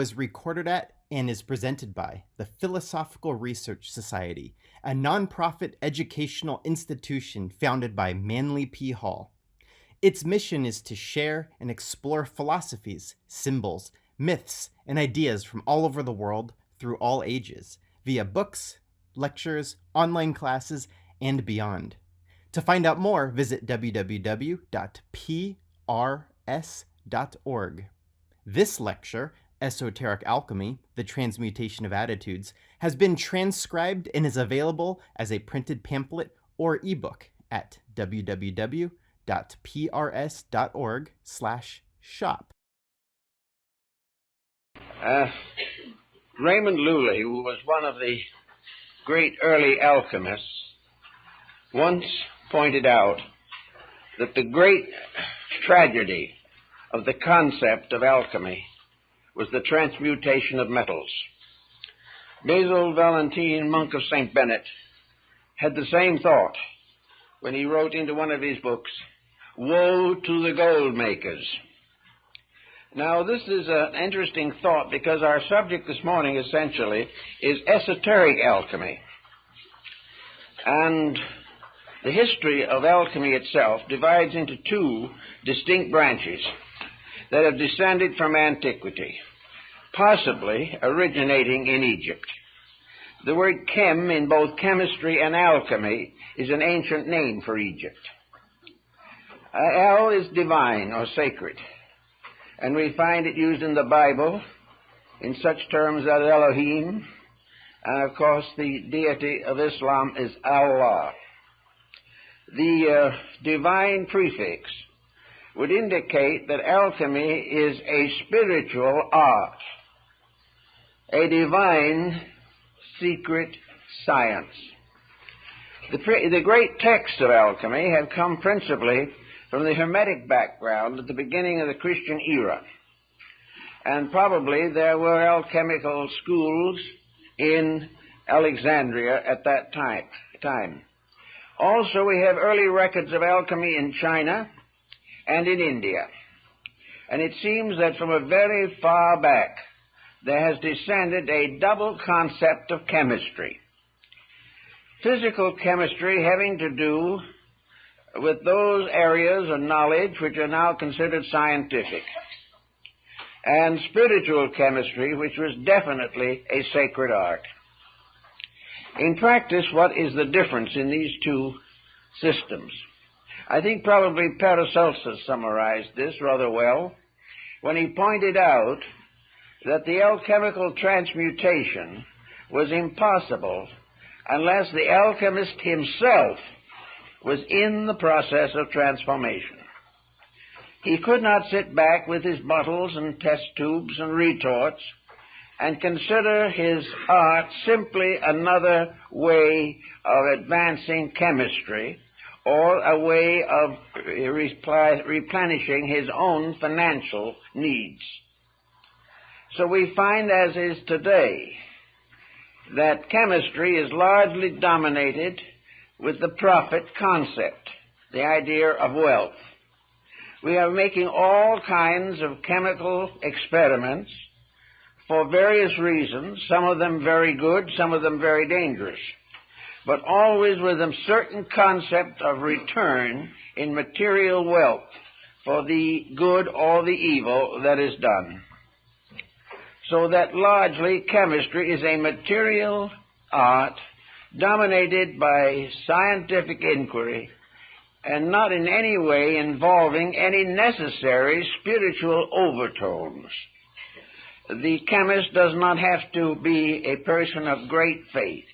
Was recorded at and is presented by the Philosophical Research Society, a nonprofit educational institution founded by Manly P. Hall. Its mission is to share and explore philosophies, symbols, myths, and ideas from all over the world through all ages, via books, lectures, online classes, and beyond. To find out more, visit www.prs.org. This lecture, Esoteric Alchemy, the Transmutation of Attitudes, has been transcribed and is available as a printed pamphlet or ebook at www.prs.org/shop. Raymond Lully, who was one of the great early alchemists, once pointed out that the great tragedy of the concept of alchemy was the transmutation of metals. Basil Valentine, monk of St. Bennet, had the same thought when he wrote into one of his books, "Woe to the gold makers." Now, this is an interesting thought because our subject this morning, essentially, is esoteric alchemy. And the history of alchemy itself divides into two distinct branches that have descended from antiquity, possibly originating in Egypt. The word chem in both chemistry and alchemy is an ancient name for Egypt. El is divine or sacred, and we find it used in the Bible in such terms as Elohim, and of course the deity of Islam is Allah. The divine prefix would indicate that alchemy is a spiritual art, a divine secret science. The great texts of alchemy have come principally from the Hermetic background at the beginning of the Christian era. And probably there were alchemical schools in Alexandria at that time. Also, we have early records of alchemy in China and in India. And it seems that from a very far back, there has descended a double concept of chemistry. Physical chemistry having to do with those areas of knowledge which are now considered scientific, and spiritual chemistry, which was definitely a sacred art. In practice, what is the difference in these two systems? I think probably Paracelsus summarized this rather well when he pointed out that the alchemical transmutation was impossible unless the alchemist himself was in the process of transformation. He could not sit back with his bottles and test tubes and retorts and consider his art simply another way of advancing chemistry or a way of replenishing his own financial needs. So we find, as is today, that chemistry is largely dominated with the profit concept, the idea of wealth. We are making all kinds of chemical experiments for various reasons, some of them very good, some of them very dangerous, but always with a certain concept of return in material wealth for the good or the evil that is done. So that largely chemistry is a material art dominated by scientific inquiry and not in any way involving any necessary spiritual overtones. The chemist does not have to be a person of great faith.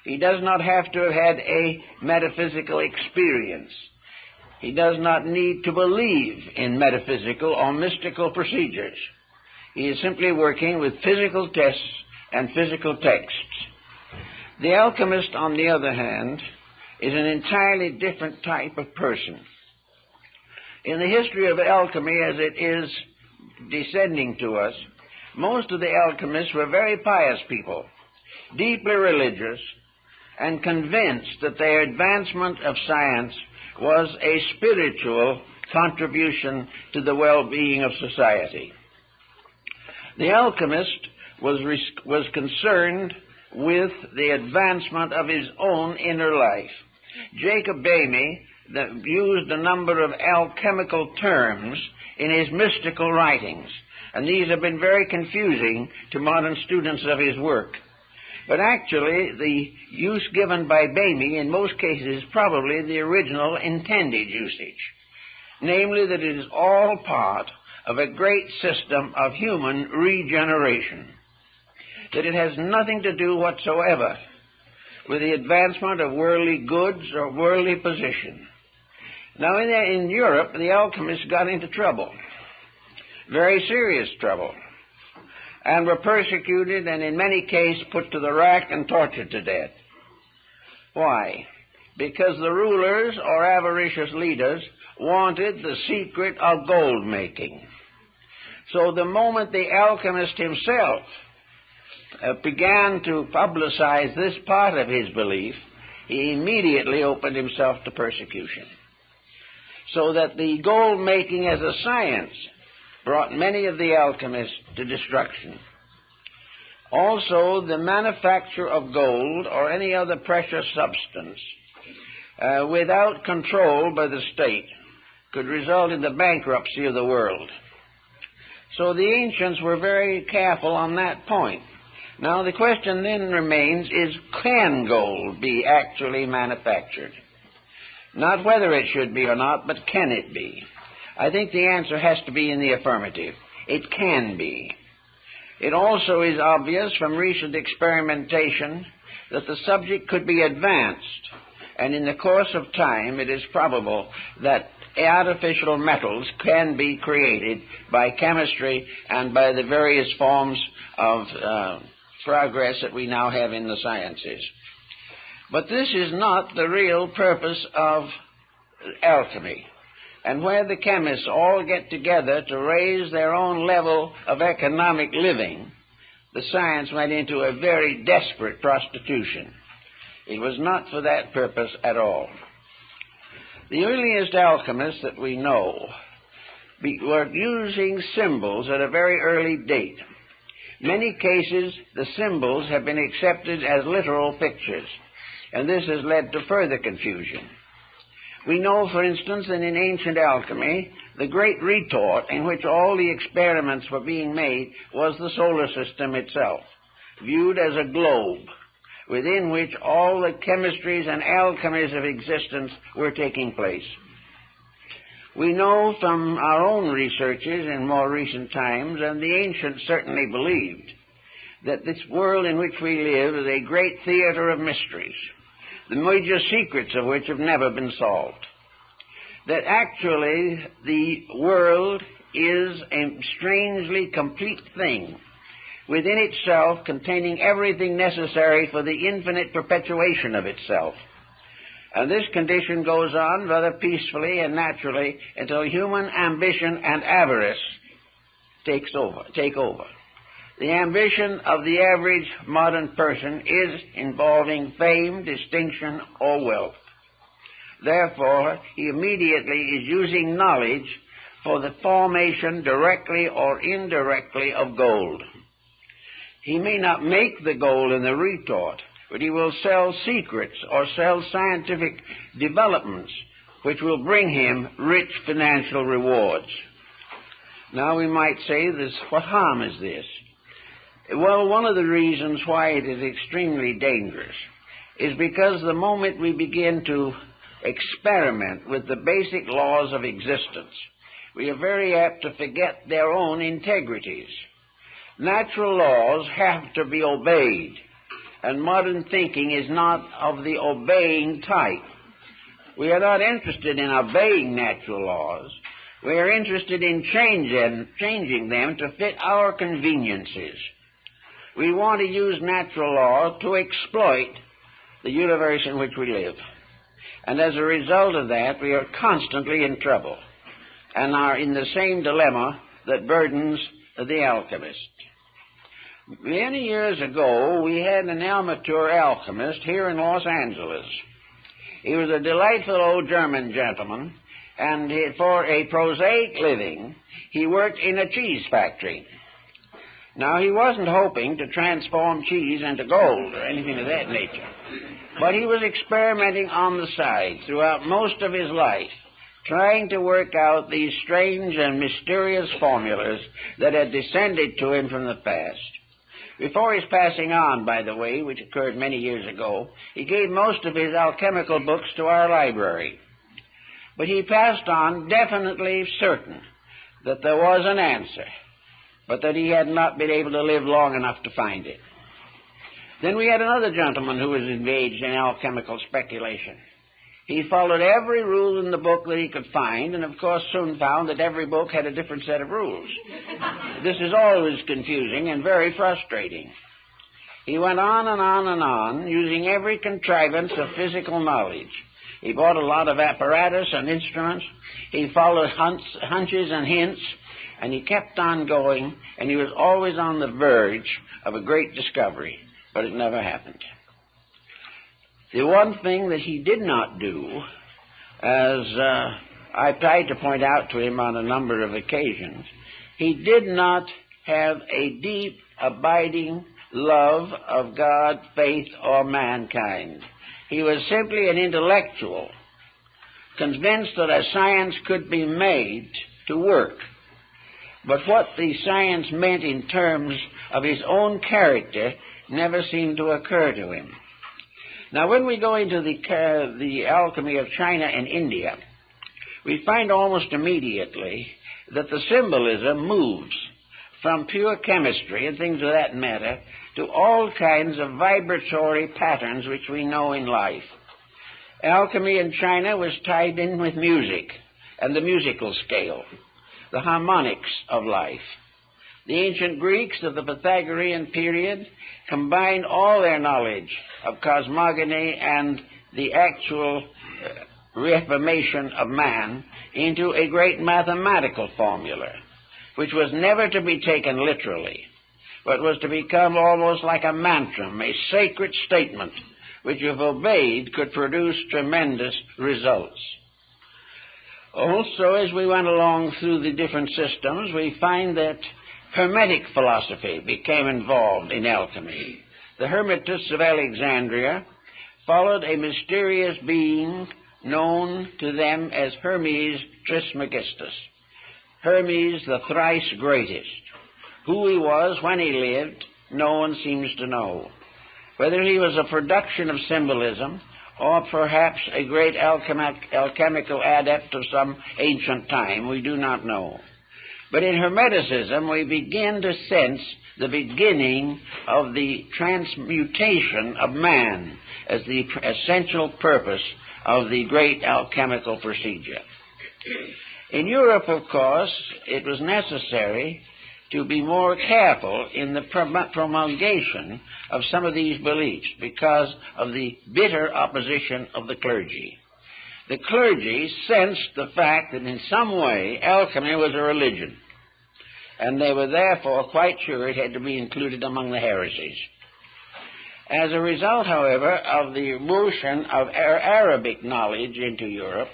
He does not have to have had a metaphysical experience. He does not need to believe in metaphysical or mystical procedures. He is simply working with physical tests and physical texts. The alchemist, on the other hand, is an entirely different type of person. In the history of alchemy, as it is descending to us, most of the alchemists were very pious people, deeply religious, and convinced that their advancement of science was a spiritual contribution to the well-being of society. The alchemist was concerned with the advancement of his own inner life. Jacob Boehme used a number of alchemical terms in his mystical writings, and these have been very confusing to modern students of his work. But actually, the use given by Boehme in most cases is probably the original intended usage, namely that it is all part of a great system of human regeneration, that it has nothing to do whatsoever with the advancement of worldly goods or worldly position. Now, in Europe, the alchemists got into trouble, very serious trouble, and were persecuted and in many cases put to the rack and tortured to death. Why? Because the rulers or avaricious leaders wanted the secret of gold making. So the moment the alchemist himself began to publicize this part of his belief, he immediately opened himself to persecution. So that the gold making as a science brought many of the alchemists to destruction. Also, the manufacture of gold or any other precious substance without control by the state could result in the bankruptcy of the world. So the ancients were very careful on that point. Now the question then remains is, can gold be actually manufactured? Not whether it should be or not, but can it be? I think the answer has to be in the affirmative. It can be. It also is obvious from recent experimentation that the subject could be advanced, and in the course of time it is probable that artificial metals can be created by chemistry and by the various forms of progress that we now have in the sciences. But this is not the real purpose of alchemy. And where the chemists all get together to raise their own level of economic living, the science went into a very desperate prostitution. It was not for that purpose at all. The earliest alchemists that we know were using symbols at a very early date. In many cases, the symbols have been accepted as literal pictures, and this has led to further confusion. We know, for instance, that in ancient alchemy, the great retort in which all the experiments were being made was the solar system itself, viewed as a globe, within which all the chemistries and alchemies of existence were taking place. We know from our own researches in more recent times, and the ancients certainly believed, that this world in which we live is a great theater of mysteries, the major secrets of which have never been solved. That actually the world is a strangely complete thing, within itself containing everything necessary for the infinite perpetuation of itself. And this condition goes on rather peacefully and naturally until human ambition and avarice take over. The ambition of the average modern person is involving fame, distinction, or wealth. Therefore, he immediately is using knowledge for the formation, directly or indirectly, of gold. He may not make the gold in the retort, but he will sell secrets or sell scientific developments which will bring him rich financial rewards. Now we might say this, what harm is this? Well, one of the reasons why it is extremely dangerous is because the moment we begin to experiment with the basic laws of existence, we are very apt to forget their own integrities. Natural laws have to be obeyed, and modern thinking is not of the obeying type. We are not interested in obeying natural laws. We are interested in changing them to fit our conveniences. We want to use natural law to exploit the universe in which we live. And as a result of that, we are constantly in trouble and are in the same dilemma that burdens the alchemist. Many years ago, we had an amateur alchemist here in Los Angeles. He was a delightful old German gentleman, and for a prosaic living, he worked in a cheese factory. Now, he wasn't hoping to transform cheese into gold or anything of that nature, but he was experimenting on the side throughout most of his life, trying to work out these strange and mysterious formulas that had descended to him from the past. Before his passing on, by the way, which occurred many years ago, he gave most of his alchemical books to our library. But he passed on definitely certain that there was an answer, but that he had not been able to live long enough to find it. Then we had another gentleman who was engaged in alchemical speculation. He followed every rule in the book that he could find, and of course soon found that every book had a different set of rules. This is always confusing and very frustrating. He went on and on and on, using every contrivance of physical knowledge. He bought a lot of apparatus and instruments. He followed hunches and hints, and he kept on going, and he was always on the verge of a great discovery, but it never happened. The one thing that he did not do, as I tried to point out to him on a number of occasions, he did not have a deep, abiding love of God, faith, or mankind. He was simply an intellectual, convinced that a science could be made to work. But what the science meant in terms of his own character never seemed to occur to him. Now, when we go into the alchemy of China and India, we find almost immediately that the symbolism moves from pure chemistry and things of that matter to all kinds of vibratory patterns which we know in life. Alchemy in China was tied in with music and the musical scale, the harmonics of life. The ancient Greeks of the Pythagorean period combined all their knowledge of cosmogony and the actual reformation of man into a great mathematical formula, which was never to be taken literally, but was to become almost like a mantra, a sacred statement, which if obeyed could produce tremendous results. Also, as we went along through the different systems, we find that Hermetic philosophy became involved in alchemy. The Hermetists of Alexandria followed a mysterious being known to them as Hermes Trismegistus, Hermes the thrice greatest. Who he was when he lived, no one seems to know. Whether he was a production of symbolism or perhaps a great alchemical adept of some ancient time, we do not know. But in Hermeticism, we begin to sense the beginning of the transmutation of man as the essential purpose of the great alchemical procedure. In Europe, of course, it was necessary to be more careful in the promulgation of some of these beliefs because of the bitter opposition of the clergy. The clergy sensed the fact that in some way alchemy was a religion, and they were therefore quite sure it had to be included among the heresies. As a result, however, of the immersion of Arabic knowledge into Europe,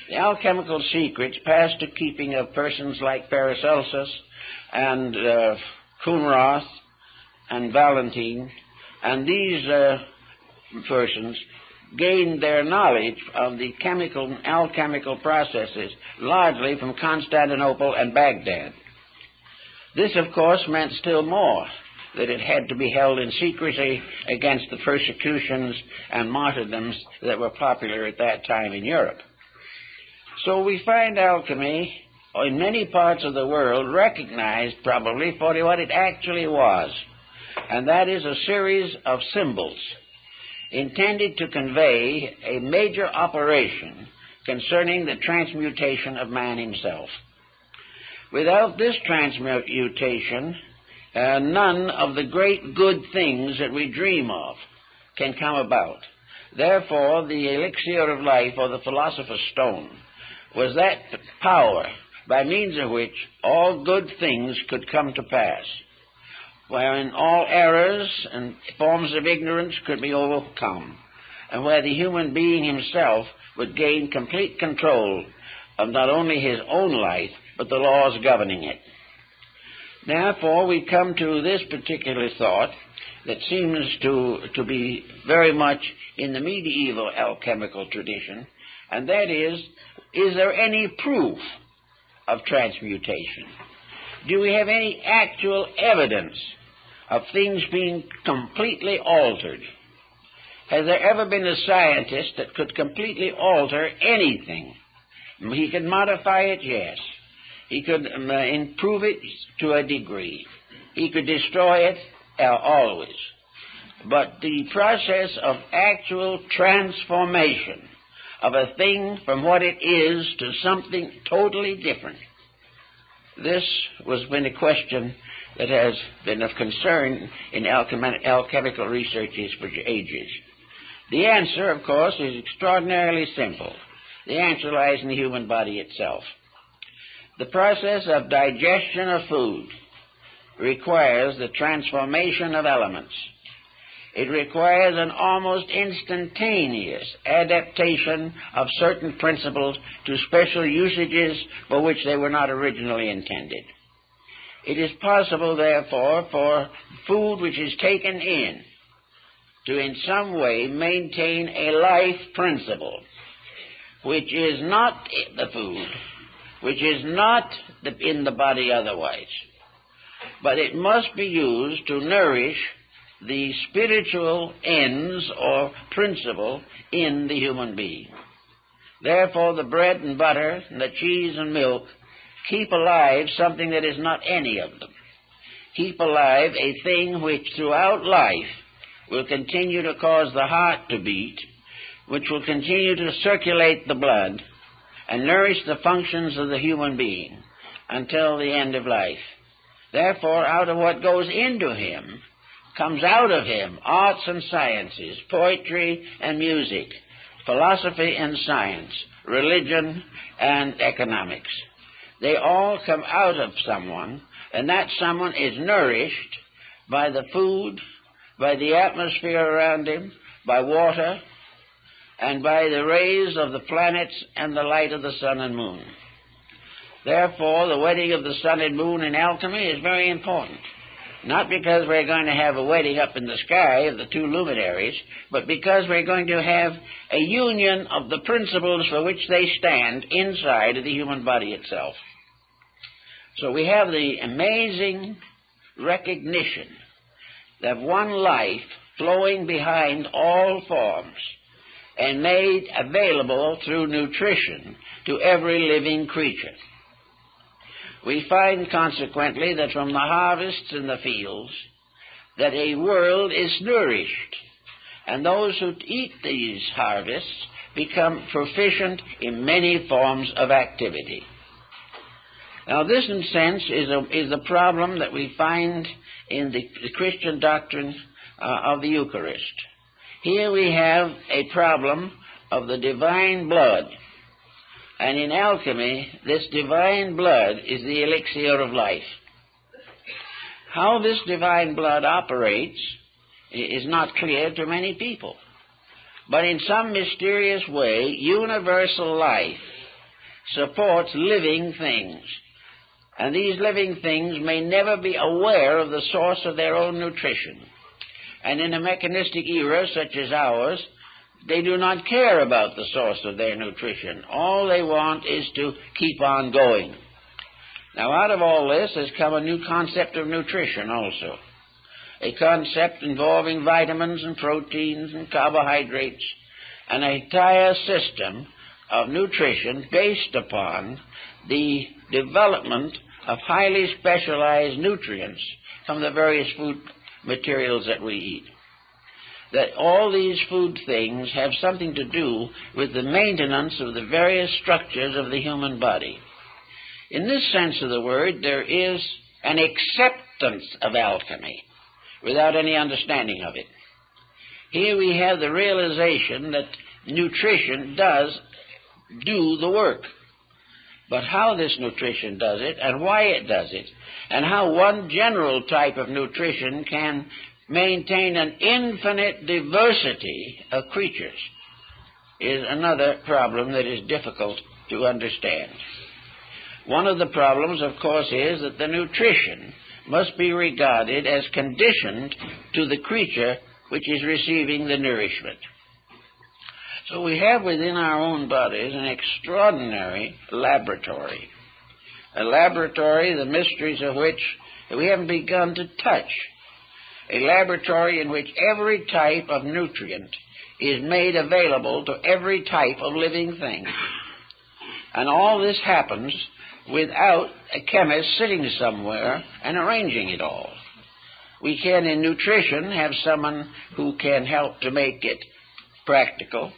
the alchemical secrets passed to keeping of persons like Paracelsus and Kuhnroth and Valentine, and these persons gained their knowledge of the alchemical processes largely from Constantinople and Baghdad. This, of course, meant still more, that it had to be held in secrecy against the persecutions and martyrdoms that were popular at that time in Europe. So we find alchemy in many parts of the world recognized probably for what it actually was, and that is a series of symbols intended to convey a major operation concerning the transmutation of man himself. Without this transmutation, none of the great good things that we dream of can come about. Therefore, the elixir of life, or the philosopher's stone, was that power by means of which all good things could come to pass, wherein all errors and forms of ignorance could be overcome, and where the human being himself would gain complete control of not only his own life, but the laws governing it. Therefore, we come to this particular thought that seems to be very much in the medieval alchemical tradition, and that is there any proof of transmutation? Do we have any actual evidence of things being completely altered? Has there ever been a scientist that could completely alter anything? He could modify it, yes. He could improve it to a degree. He could destroy it, always. But the process of actual transformation of a thing from what it is to something totally different, this has been a question that has been of concern in alchemical researches for ages. The answer, of course, is extraordinarily simple. The answer lies in the human body itself. The process of digestion of food requires the transformation of elements. It requires an almost instantaneous adaptation of certain principles to special usages for which they were not originally intended. It is possible, therefore, for food which is taken in to in some way maintain a life principle which is not the food, which is not in the body otherwise, but it must be used to nourish the spiritual ends or principle in the human being. Therefore, the bread and butter and the cheese and milk keep alive something that is not any of them. Keep alive a thing which throughout life will continue to cause the heart to beat, which will continue to circulate the blood and nourish the functions of the human being until the end of life. Therefore, out of what goes into him comes out of him arts and sciences, poetry and music, philosophy and science, religion and economics. They all come out of someone, and that someone is nourished by the food, by the atmosphere around him, by water, and by the rays of the planets and the light of the sun and moon. Therefore, the wedding of the sun and moon in alchemy is very important. Not because we're going to have a wedding up in the sky of the two luminaries, but because we're going to have a union of the principles for which they stand inside of the human body itself. So we have the amazing recognition that one life flowing behind all forms and made available through nutrition to every living creature. We find, consequently, that from the harvests in the fields, that a world is nourished, and those who eat these harvests become proficient in many forms of activity. Now, this, in a sense, is a problem that we find in the Christian doctrine of the Eucharist. Here we have a problem of the divine blood. And in alchemy, this divine blood is the elixir of life. How this divine blood operates is not clear to many people. But in some mysterious way, universal life supports living things. And these living things may never be aware of the source of their own nutrition. And in a mechanistic era such as ours, they do not care about the source of their nutrition. All they want is to keep on going. Now, out of all this has come a new concept of nutrition also. A concept involving vitamins and proteins and carbohydrates, an entire system of nutrition based upon the development of highly specialized nutrients from the various food materials that we eat. That all these food things have something to do with the maintenance of the various structures of the human body. In this sense of the word, there is an acceptance of alchemy without any understanding of it. Here we have the realization that nutrition does do the work. But how this nutrition does it, and why it does it, and how one general type of nutrition can maintain an infinite diversity of creatures is another problem that is difficult to understand. One of the problems, of course, is that the nutrition must be regarded as conditioned to the creature which is receiving the nourishment. So we have within our own bodies an extraordinary laboratory, a laboratory the mysteries of which we haven't begun to touch, a laboratory in which every type of nutrient is made available to every type of living thing. And all this happens without a chemist sitting somewhere and arranging it all. We can, in nutrition, have someone who can help to make it practical,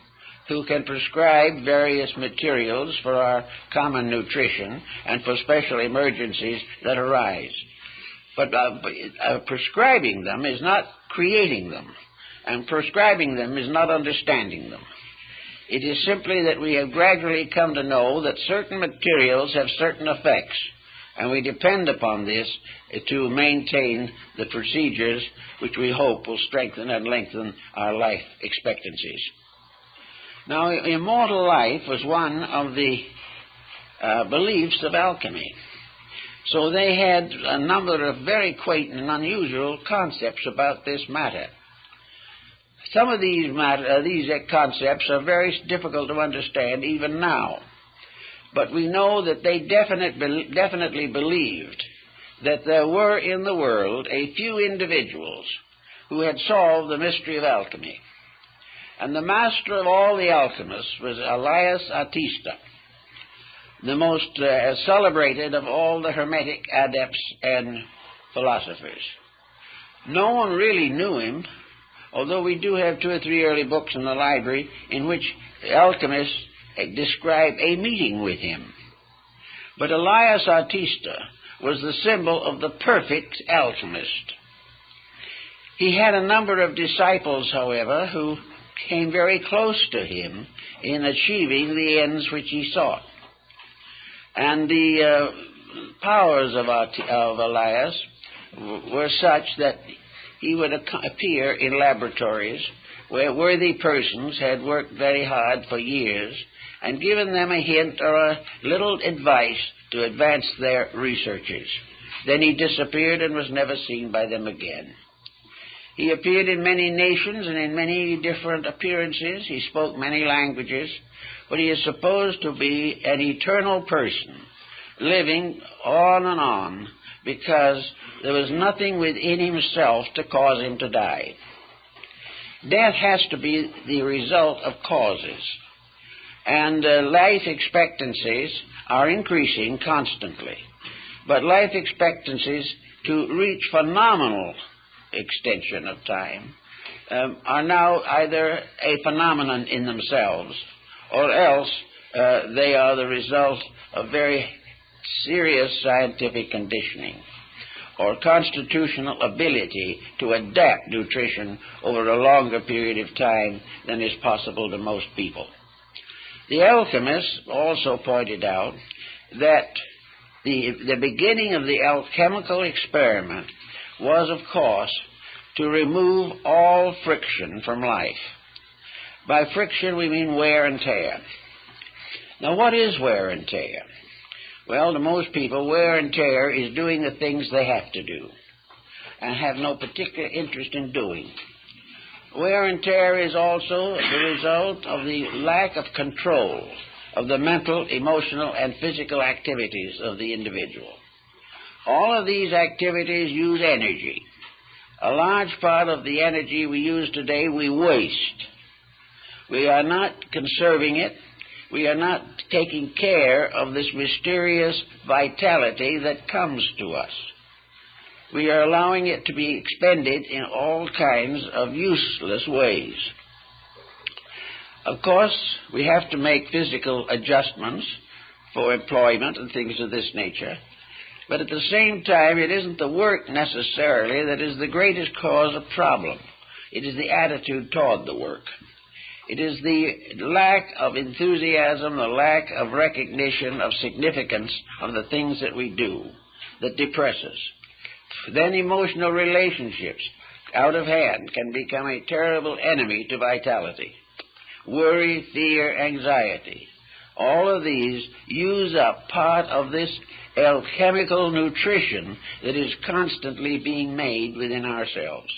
who can prescribe various materials for our common nutrition and for special emergencies that arise. But prescribing them is not creating them, and prescribing them is not understanding them. It is simply that we have gradually come to know that certain materials have certain effects, and we depend upon this to maintain the procedures which we hope will strengthen and lengthen our life expectancies. Now, immortal life was one of the beliefs of alchemy. So they had a number of very quaint and unusual concepts about this matter. Some of these concepts are very difficult to understand even now. But we know that they definitely believed that there were in the world a few individuals who had solved the mystery of alchemy. And the master of all the alchemists was Elias Artista, the most celebrated of all the Hermetic adepts and philosophers. No one really knew him, although we do have 2 or 3 early books in the library in which alchemists describe a meeting with him. But Elias Artista was the symbol of the perfect alchemist. He had a number of disciples, however, who came very close to him in achieving the ends which he sought. And the powers of Elias were such that he would appear in laboratories where worthy persons had worked very hard for years and given them a hint or a little advice to advance their researches. Then he disappeared and was never seen by them again. He appeared in many nations and in many different appearances. He spoke many languages, but he is supposed to be an eternal person, living on and on, because there was nothing within himself to cause him to die. Death has to be the result of causes, and life expectancies are increasing constantly. But life expectancies to reach phenomenal extension of time are now either a phenomenon in themselves, or else they are the result of very serious scientific conditioning or constitutional ability to adapt nutrition over a longer period of time than is possible to most people. The alchemists also pointed out that the beginning of the alchemical experiment was, of course, to remove all friction from life. By friction we mean wear and tear. Now, what is wear and tear? Well, to most people, wear and tear is doing the things they have to do and have no particular interest in doing. Wear and tear is also the result of the lack of control of the mental, emotional, and physical activities of the individual. All of these activities use energy. A large part of the energy we use today we waste. We are not conserving it. We are not taking care of this mysterious vitality that comes to us. We are allowing it to be expended in all kinds of useless ways. Of course, we have to make physical adjustments for employment and things of this nature, but at the same time, it isn't the work necessarily that is the greatest cause of problem. It is the attitude toward the work. It is the lack of enthusiasm, the lack of recognition of significance of the things that we do that depresses. Then emotional relationships, out of hand, can become a terrible enemy to vitality. Worry, fear, anxiety, all of these use up part of this alchemical nutrition that is constantly being made within ourselves.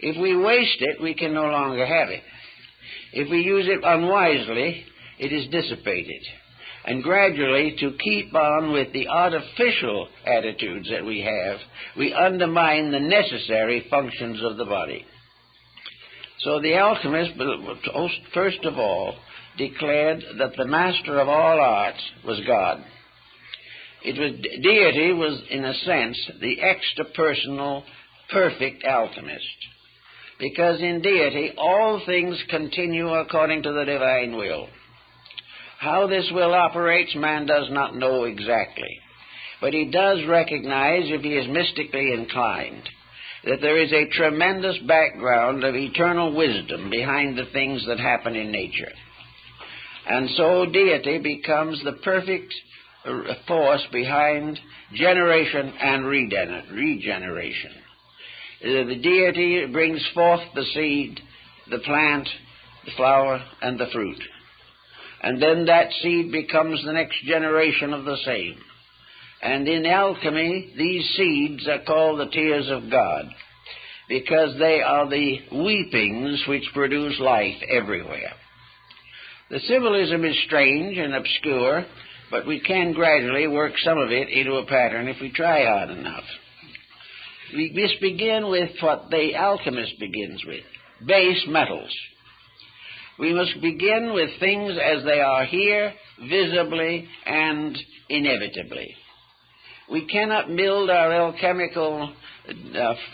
If we waste it, we can no longer have it. If we use it unwisely, it is dissipated. And gradually, to keep on with the artificial attitudes that we have, we undermine the necessary functions of the body. So the alchemist, first of all, declared that the master of all arts was God. Deity was, in a sense, the extra-personal, perfect alchemist. Because in deity, all things continue according to the divine will. How this will operates, man does not know exactly. But he does recognize, if he is mystically inclined, that there is a tremendous background of eternal wisdom behind the things that happen in nature. And so deity becomes the perfect force behind generation and regeneration. The deity brings forth the seed, the plant, the flower, and the fruit. And then that seed becomes the next generation of the same. And in alchemy, these seeds are called the tears of God, because they are the weepings which produce life everywhere. The symbolism is strange and obscure, but we can gradually work some of it into a pattern if we try hard enough. We must begin with what the alchemist begins with, base metals. We must begin with things as they are here, visibly and inevitably. We cannot build our alchemical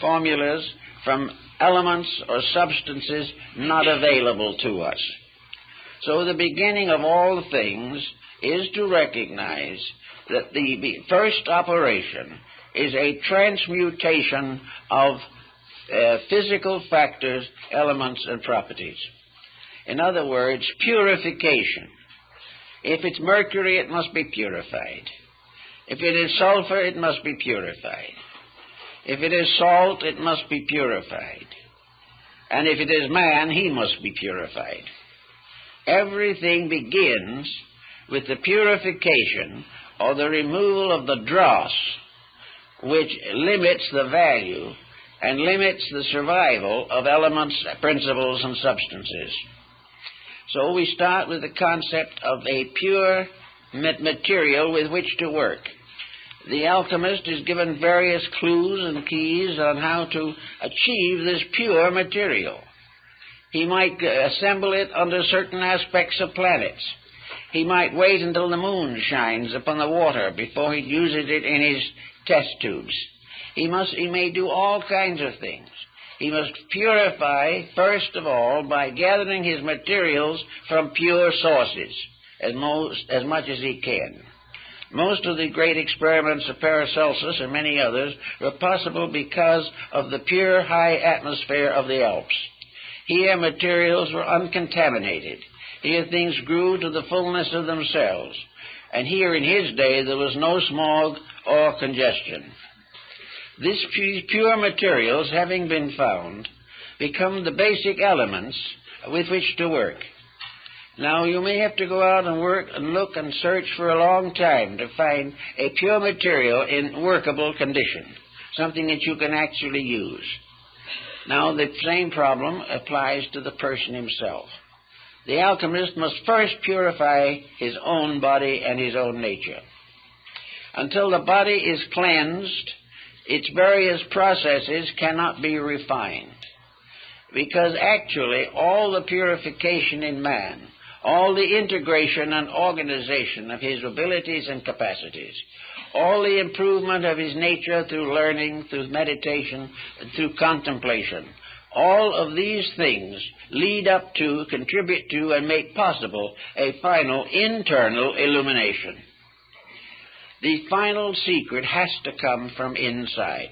formulas from elements or substances not available to us. So the beginning of all things is to recognize that the first operation is a transmutation of physical factors, elements, and properties. In other words, purification. If it's mercury, it must be purified. If it is sulfur, it must be purified. If it is salt, it must be purified. And if it is man, he must be purified. Everything begins with the purification or the removal of the dross, which limits the value and limits the survival of elements, principles, and substances. So we start with the concept of a pure material with which to work. The alchemist is given various clues and keys on how to achieve this pure material. He might assemble it under certain aspects of planets. He might wait until the moon shines upon the water before he uses it in his test tubes. He may do all kinds of things. He must purify, first of all, by gathering his materials from pure sources, as much as he can. Most of the great experiments of Paracelsus and many others were possible because of the pure high atmosphere of the Alps. Here materials were uncontaminated. Here things grew to the fullness of themselves. And here in his day there was no smog or congestion. These pure materials, having been found, become the basic elements with which to work. Now, you may have to go out and work and look and search for a long time to find a pure material in workable condition, something that you can actually use. Now, the same problem applies to the person himself. The alchemist must first purify his own body and his own nature. Until the body is cleansed, its various processes cannot be refined. Because actually, all the purification in man, all the integration and organization of his abilities and capacities, all the improvement of his nature through learning, through meditation, through contemplation, all of these things lead up to, contribute to, and make possible a final internal illumination. The final secret has to come from inside.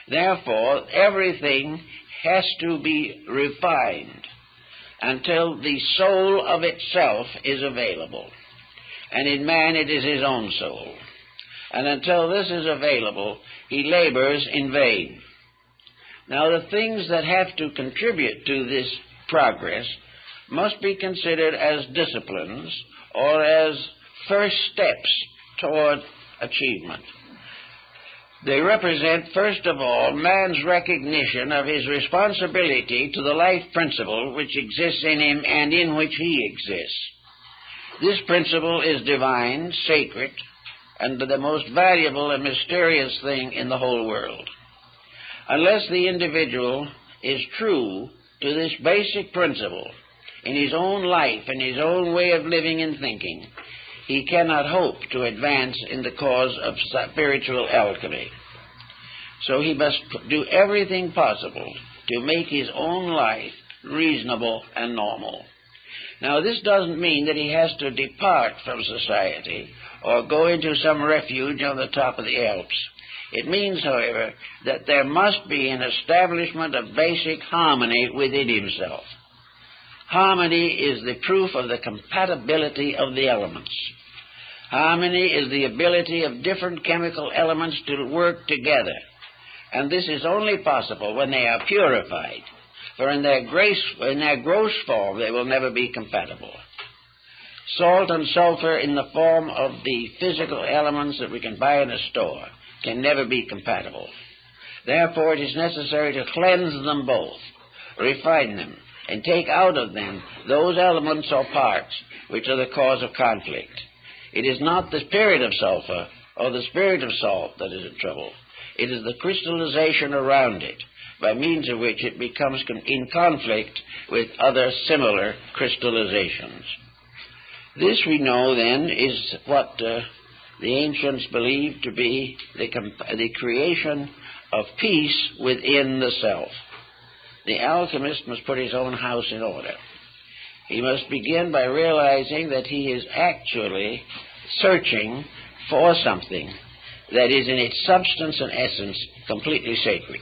Therefore, everything has to be refined until the soul of itself is available. And in man it is his own soul. And until this is available, he labors in vain. Now, the things that have to contribute to this progress must be considered as disciplines or as first steps toward achievement. They represent, first of all, man's recognition of his responsibility to the life principle which exists in him and in which he exists. This principle is divine, sacred, and the most valuable and mysterious thing in the whole world. Unless the individual is true to this basic principle in his own life and his own way of living and thinking, he cannot hope to advance in the cause of spiritual alchemy. So he must do everything possible to make his own life reasonable and normal. Now, this doesn't mean that he has to depart from society or go into some refuge on the top of the Alps. It means, however, that there must be an establishment of basic harmony within himself. Harmony is the proof of the compatibility of the elements. Harmony is the ability of different chemical elements to work together, and this is only possible when they are purified, for in their gross form they will never be compatible. Salt and sulfur in the form of the physical elements that we can buy in a store can never be compatible. Therefore, it is necessary to cleanse them both, refine them, and take out of them those elements or parts which are the cause of conflict. It is not the spirit of sulfur or the spirit of salt that is in trouble. It is the crystallization around it, by means of which it becomes in conflict with other similar crystallizations. This, we know, then, is what the ancients believed to be the creation of peace within the self. The alchemist must put his own house in order. He must begin by realizing that he is actually searching for something that is in its substance and essence completely sacred.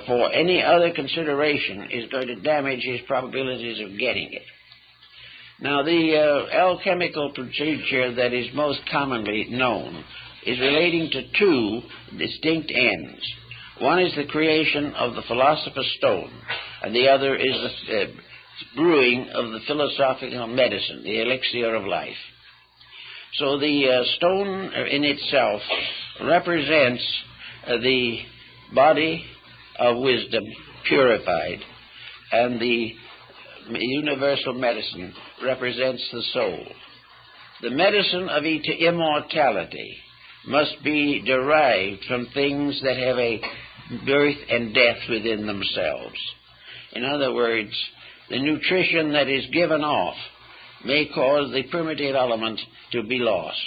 For any other consideration is going to damage his probabilities of getting it. Now, the alchemical procedure that is most commonly known is relating to two distinct ends. One is the creation of the philosopher's stone, and the other is the brewing of the philosophical medicine, the elixir of life. So the stone in itself represents the body of wisdom purified, and the universal medicine represents the soul. The medicine of immortality must be derived from things that have a birth and death within themselves. In other words, the nutrition that is given off may cause the primitive element to be lost,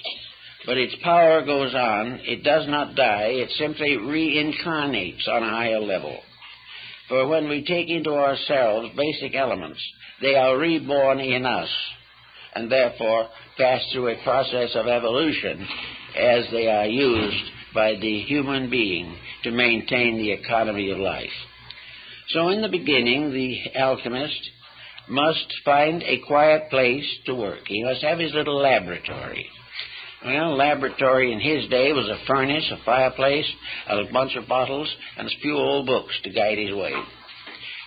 but its power goes on. It does not die. It simply reincarnates on a higher level. For when we take into ourselves basic elements, they are reborn in us, and therefore pass through a process of evolution as they are used by the human being to maintain the economy of life. So in the beginning, the alchemist must find a quiet place to work. He must have his little laboratory. Well, laboratory in his day was a furnace, a fireplace, a bunch of bottles, and a few old books to guide his way.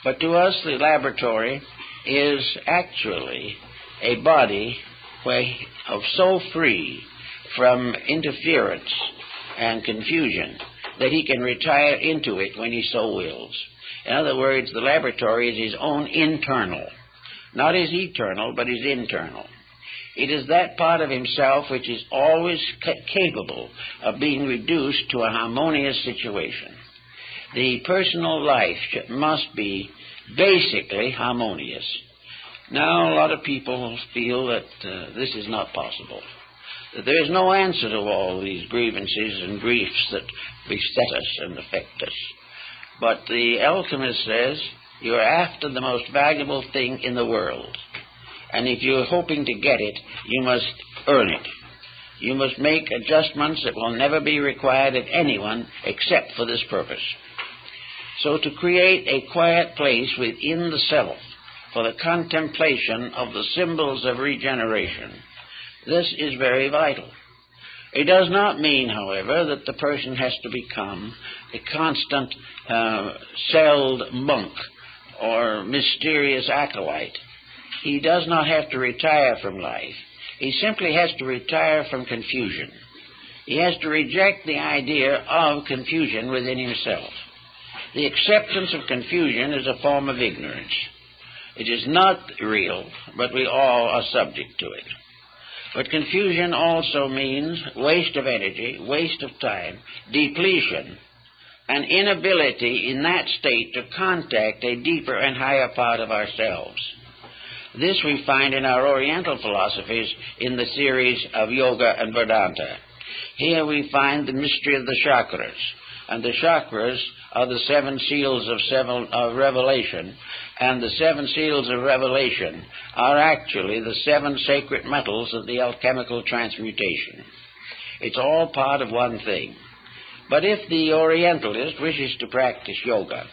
But to us, the laboratory is actually a body so free from interference and confusion that he can retire into it when he so wills. In other words, the laboratory is his own internal, not his eternal, but his internal. It is that part of himself which is always capable of being reduced to a harmonious situation. The personal life must be basically harmonious. Now, a lot of people feel that this is not possible, that there is no answer to all these grievances and griefs that beset us and affect us. But the alchemist says, you're after the most valuable thing in the world. And if you're hoping to get it, you must earn it. You must make adjustments that will never be required of anyone except for this purpose. So to create a quiet place within the self for the contemplation of the symbols of regeneration, this is very vital. It does not mean, however, that the person has to become a constant celled monk or mysterious acolyte. He does not have to retire from life. He simply has to retire from confusion. He has to reject the idea of confusion within himself. The acceptance of confusion is a form of ignorance. It is not real, but we all are subject to it. But confusion also means waste of energy, waste of time, depletion, and inability in that state to contact a deeper and higher part of ourselves. This we find in our Oriental philosophies in the series of Yoga and Vedanta. Here we find the mystery of the chakras, and the chakras are the seven seals of revelation, and the seven seals of revelation are actually the seven sacred metals of the alchemical transmutation. It's all part of one thing. But if the Orientalist wishes to practice yoga,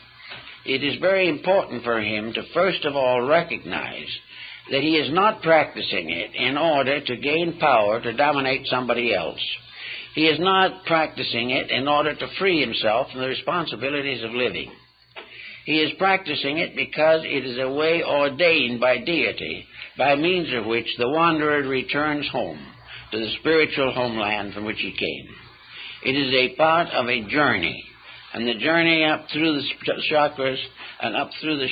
it is very important for him to first of all recognize that he is not practicing it in order to gain power to dominate somebody else. He is not practicing it in order to free himself from the responsibilities of living. He is practicing it because it is a way ordained by deity, by means of which the wanderer returns home to the spiritual homeland from which he came. It is a part of a journey, and the journey up through the chakras and up through the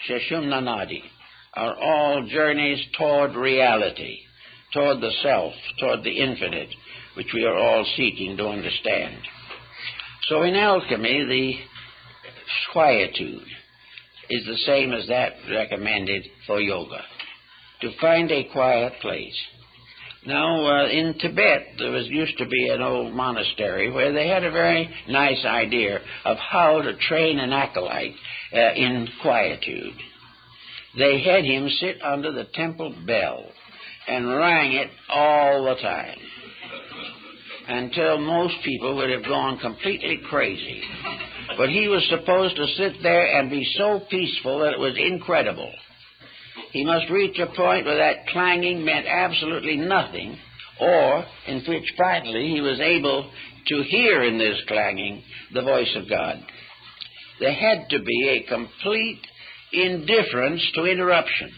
Sushumna Nadi are all journeys toward reality, toward the self, toward the infinite, which we are all seeking to understand. So in alchemy, the quietude is the same as that recommended for yoga, to find a quiet place. Now, in Tibet, there used to be an old monastery where they had a very nice idea of how to train an acolyte in quietude. They had him sit under the temple bell and rang it all the time, until most people would have gone completely crazy. But he was supposed to sit there and be so peaceful that it was incredible. He must reach a point where that clanging meant absolutely nothing, or in which finally he was able to hear in this clanging the voice of God. There had to be a complete indifference to interruption.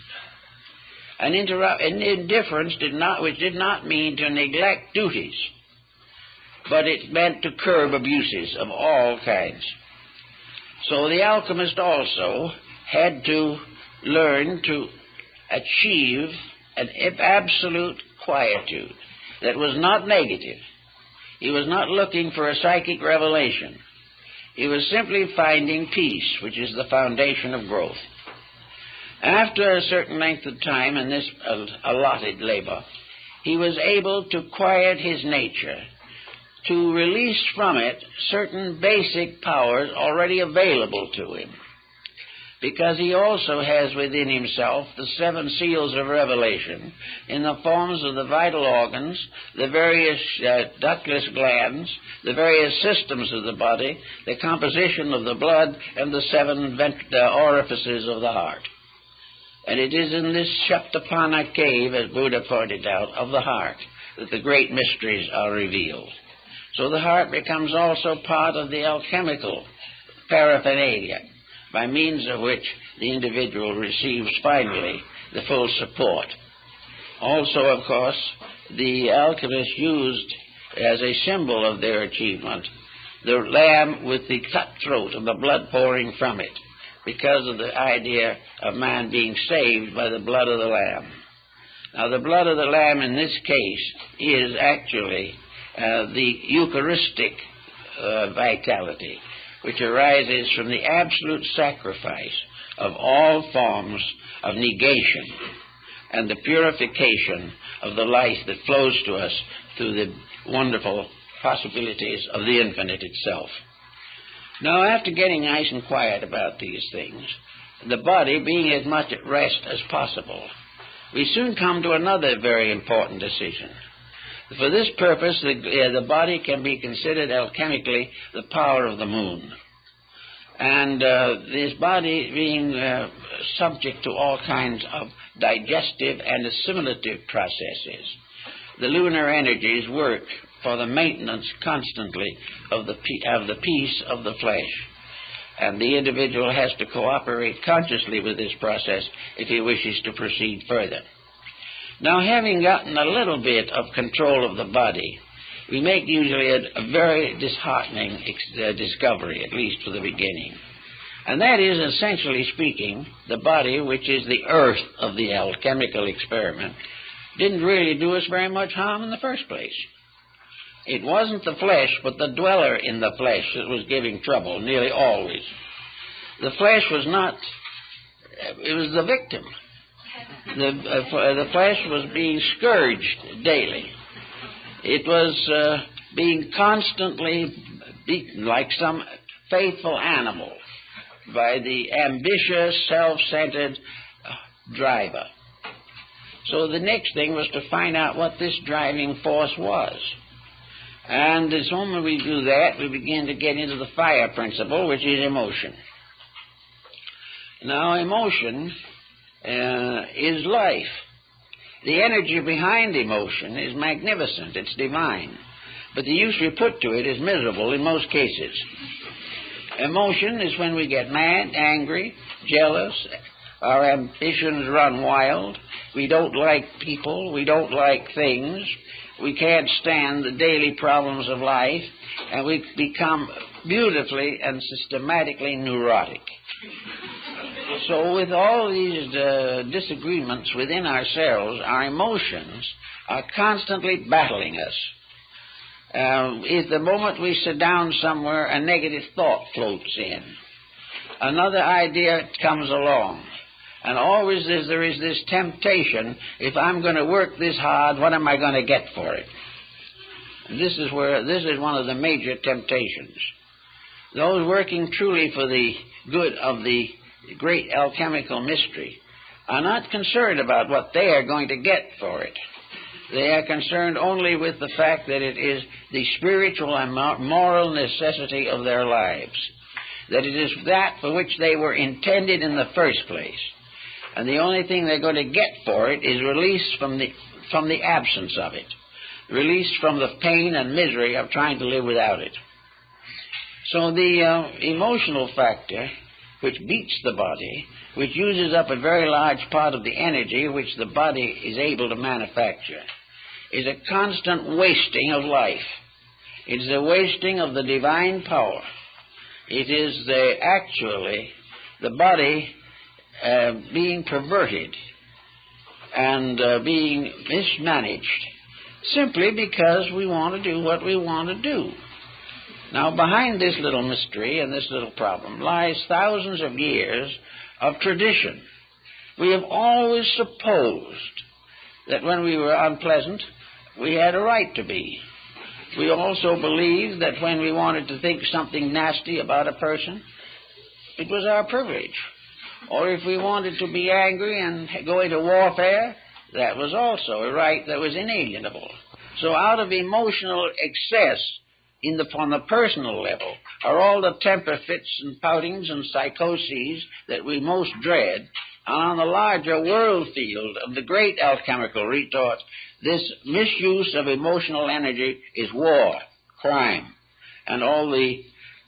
An indifference which did not mean to neglect duties, but it meant to curb abuses of all kinds. So the alchemist also had to learn to achieve an absolute quietude that was not negative. He was not looking for a psychic revelation. He was simply finding peace, which is the foundation of growth. After a certain length of time in this allotted labor, he was able to quiet his nature, to release from it certain basic powers already available to him, because he also has within himself the seven seals of revelation in the forms of the vital organs, the various ductless glands, the various systems of the body, the composition of the blood, and the seven orifices of the heart. And it is in this Shaptapana cave, as Buddha pointed out, of the heart, that the great mysteries are revealed. So the heart becomes also part of the alchemical paraphernalia, by means of which the individual receives finally the full support. Also, of course, the alchemists used as a symbol of their achievement the lamb with the cut throat and the blood pouring from it, because of the idea of man being saved by the blood of the lamb. Now, the blood of the lamb in this case is actually the Eucharistic vitality, which arises from the absolute sacrifice of all forms of negation and the purification of the life that flows to us through the wonderful possibilities of the infinite itself. Now, after getting nice and quiet about these things, the body being as much at rest as possible, we soon come to another very important decision. For this purpose, the body can be considered alchemically the power of the moon. And this body being subject to all kinds of digestive and assimilative processes, the lunar energies work for the maintenance constantly of the peace of the flesh. And the individual has to cooperate consciously with this process if he wishes to proceed further. Now, having gotten a little bit of control of the body, we make usually a very disheartening discovery, at least for the beginning. And that is, essentially speaking, the body, which is the earth of the alchemical experiment, didn't really do us very much harm in the first place. It wasn't the flesh, but the dweller in the flesh that was giving trouble, nearly always. The flesh was not, it was the victim. The flesh was being scourged daily. It was being constantly beaten like some faithful animal by the ambitious, self-centered driver. So the next thing was to find out what this driving force was. And the moment we do that, we begin to get into the fire principle, which is emotion. Now, emotion is life. The energy behind emotion is magnificent. It's divine. But the use we put to it is miserable in most cases. Emotion is when we get mad, angry, jealous, our ambitions run wild, we don't like people, we don't like things, we can't stand the daily problems of life, and we become beautifully and systematically neurotic. So with all these disagreements within ourselves, our emotions are constantly battling us. If the moment we sit down somewhere, a negative thought floats in. Another idea comes along. And always there is this temptation, if I'm going to work this hard, what am I going to get for it? And this is one of the major temptations. Those working truly for the good of the great alchemical mystery are not concerned about what they are going to get for it. They are concerned only with the fact that it is the spiritual and moral necessity of their lives, that it is that for which they were intended in the first place. And the only thing they're going to get for it is release from the absence of it, release from the pain and misery of trying to live without it. So the emotional factor, which beats the body, which uses up a very large part of the energy which the body is able to manufacture, is a constant wasting of life. It is a wasting of the divine power. It is actually the body being perverted and being mismanaged simply because we want to do what we want to do. Now, behind this little mystery and this little problem lies thousands of years of tradition. We have always supposed that when we were unpleasant, we had a right to be. We also believed that when we wanted to think something nasty about a person, it was our privilege. Or if we wanted to be angry and go into warfare, that was also a right that was inalienable. So out of emotional excess on the personal level are all the temper fits and poutings and psychoses that we most dread. And on the larger world field of the great alchemical retort, this misuse of emotional energy is war, crime, and all the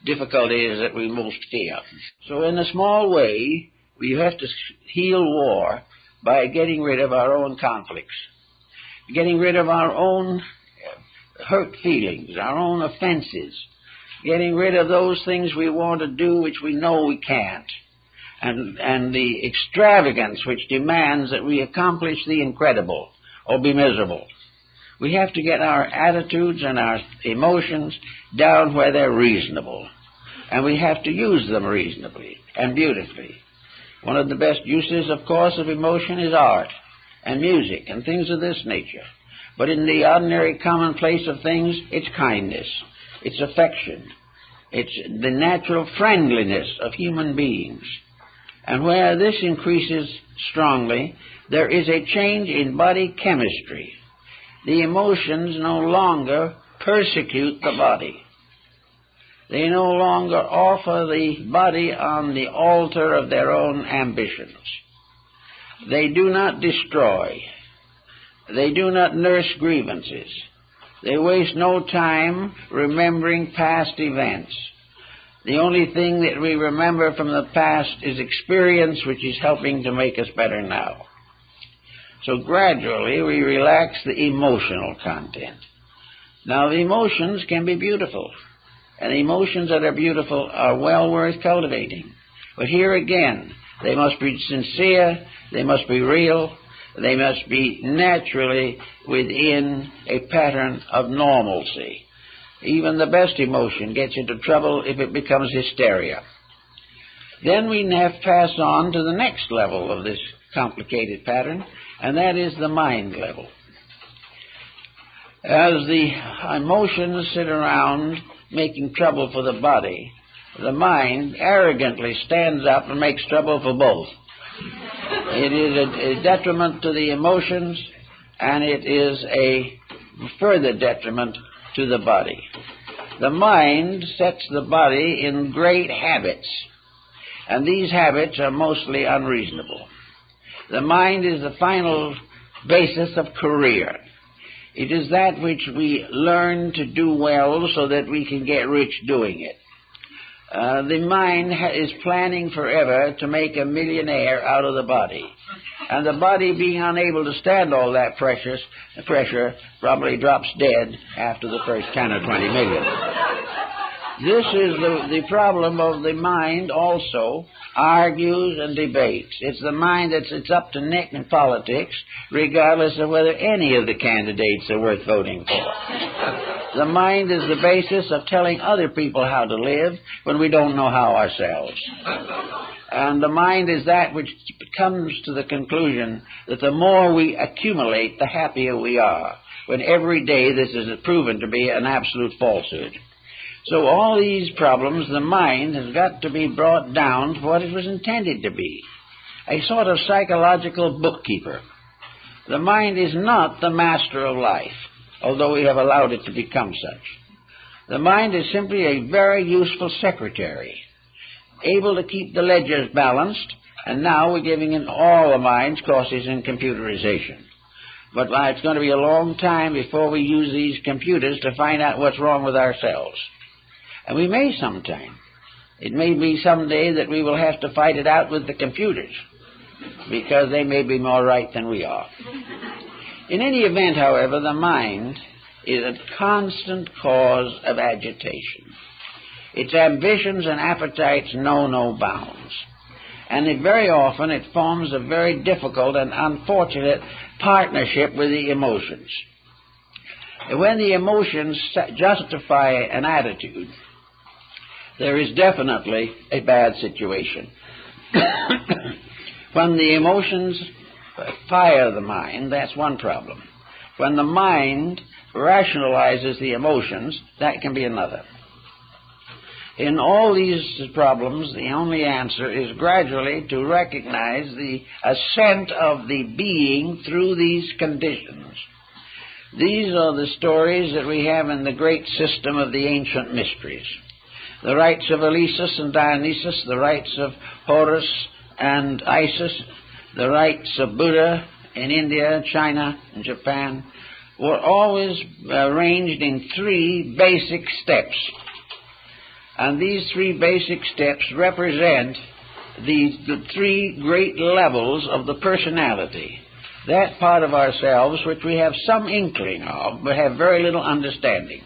difficulties that we most fear. So in a small way, we have to heal war by getting rid of our own conflicts, getting rid of our own hurt feelings, our own offenses, getting rid of those things we want to do which we know we can't, and the extravagance which demands that we accomplish the incredible or be miserable. We have to get our attitudes and our emotions down where they're reasonable, and we have to use them reasonably and beautifully. One of the best uses, of course, of emotion is art and music and things of this nature. But in the ordinary commonplace of things, it's kindness, it's affection, it's the natural friendliness of human beings. And where this increases strongly, there is a change in body chemistry. The emotions no longer persecute the body. They no longer offer the body on the altar of their own ambitions. They do not destroy. They do not nurse grievances. They waste no time remembering past events. The only thing that we remember from the past is experience which is helping to make us better now. So gradually we relax the emotional content. Now, the emotions can be beautiful, and emotions that are beautiful are well worth cultivating. But here again, they must be sincere, they must be real, they must be naturally within a pattern of normalcy. Even the best emotion gets into trouble if it becomes hysteria. Then we have to pass on to the next level of this complicated pattern, and that is the mind level. As the emotions sit around making trouble for the body, the mind arrogantly stands up and makes trouble for both. It is a detriment to the emotions, and it is a further detriment to the body. The mind sets the body in great habits, and these habits are mostly unreasonable. The mind is the final basis of career. It is that which we learn to do well so that we can get rich doing it. The mind is planning forever to make a millionaire out of the body. And the body, being unable to stand all that pressure, probably drops dead after the first 10 or 20 million. This is the problem of the mind also, argues and debates. It's the mind that's up to neck in politics, regardless of whether any of the candidates are worth voting for. The mind is the basis of telling other people how to live when we don't know how ourselves. And the mind is that which comes to the conclusion that the more we accumulate, the happier we are, when every day this is proven to be an absolute falsehood. So all these problems, the mind has got to be brought down to what it was intended to be, a sort of psychological bookkeeper. The mind is not the master of life, although we have allowed it to become such. The mind is simply a very useful secretary, able to keep the ledgers balanced, and now we're giving in all the mind's courses in computerization. But it's going to be a long time before we use these computers to find out what's wrong with ourselves. And we may sometime. It may be someday that we will have to fight it out with the computers, because they may be more right than we are. In any event, however, the mind is a constant cause of agitation. Its ambitions and appetites know no bounds. And very often it forms a very difficult and unfortunate partnership with the emotions. When the emotions justify an attitude, there is definitely a bad situation. When the emotions fire the mind, that's one problem. When the mind rationalizes the emotions, that can be another. In all these problems, the only answer is gradually to recognize the ascent of the being through these conditions. These are the stories that we have in the great system of the ancient mysteries. The rites of Alesis and Dionysus, the rites of Horus and Isis, the rites of Buddha in India, China, and Japan, were always arranged in three basic steps. And these three basic steps represent the three great levels of the personality, that part of ourselves which we have some inkling of, but have very little understanding.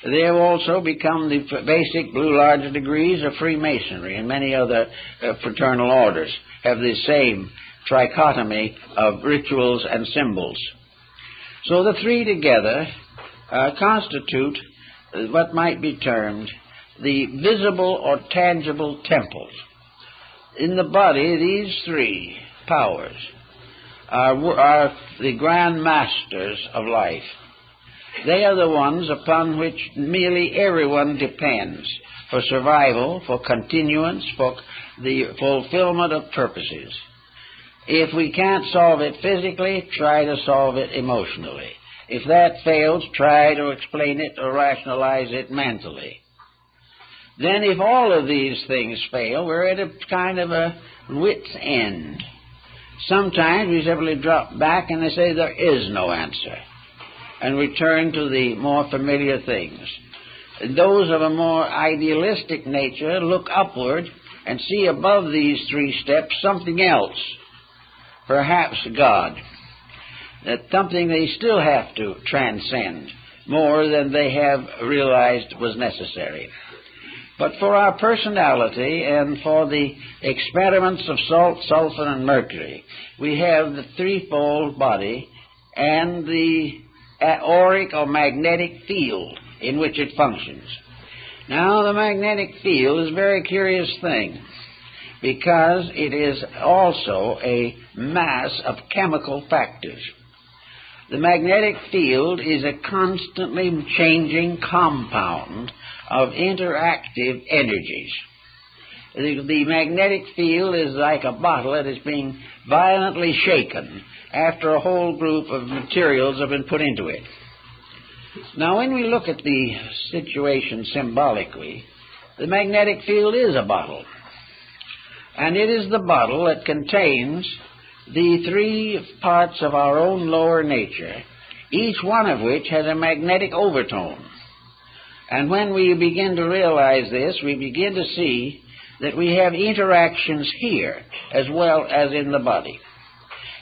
They have also become the basic Blue Lodge degrees of Freemasonry, and many other fraternal orders have the same trichotomy of rituals and symbols. So the three together constitute what might be termed the visible or tangible temples. In the body, these three powers are the grand masters of life. They are the ones upon which nearly everyone depends for survival, for continuance, for the fulfillment of purposes. If we can't solve it physically, try to solve it emotionally. If that fails, try to explain it or rationalize it mentally. Then if all of these things fail, we're at a kind of a wit's end. Sometimes we simply drop back and they say there is no answer, and return to the more familiar things. Those of a more idealistic nature look upward and see above these three steps something else, perhaps God, that's something they still have to transcend more than they have realized was necessary. But for our personality and for the experiments of salt, sulfur, and mercury, we have the threefold body and the auric or magnetic field in which it functions. Now, the magnetic field is a very curious thing because it is also a mass of chemical factors. The magnetic field is a constantly changing compound of interactive energies. The magnetic field is like a bottle that is being violently shaken after a whole group of materials have been put into it. Now, when we look at the situation symbolically, the magnetic field is a bottle. And it is the bottle that contains the three parts of our own lower nature, each one of which has a magnetic overtone. And when we begin to realize this, we begin to see that we have interactions here as well as in the body.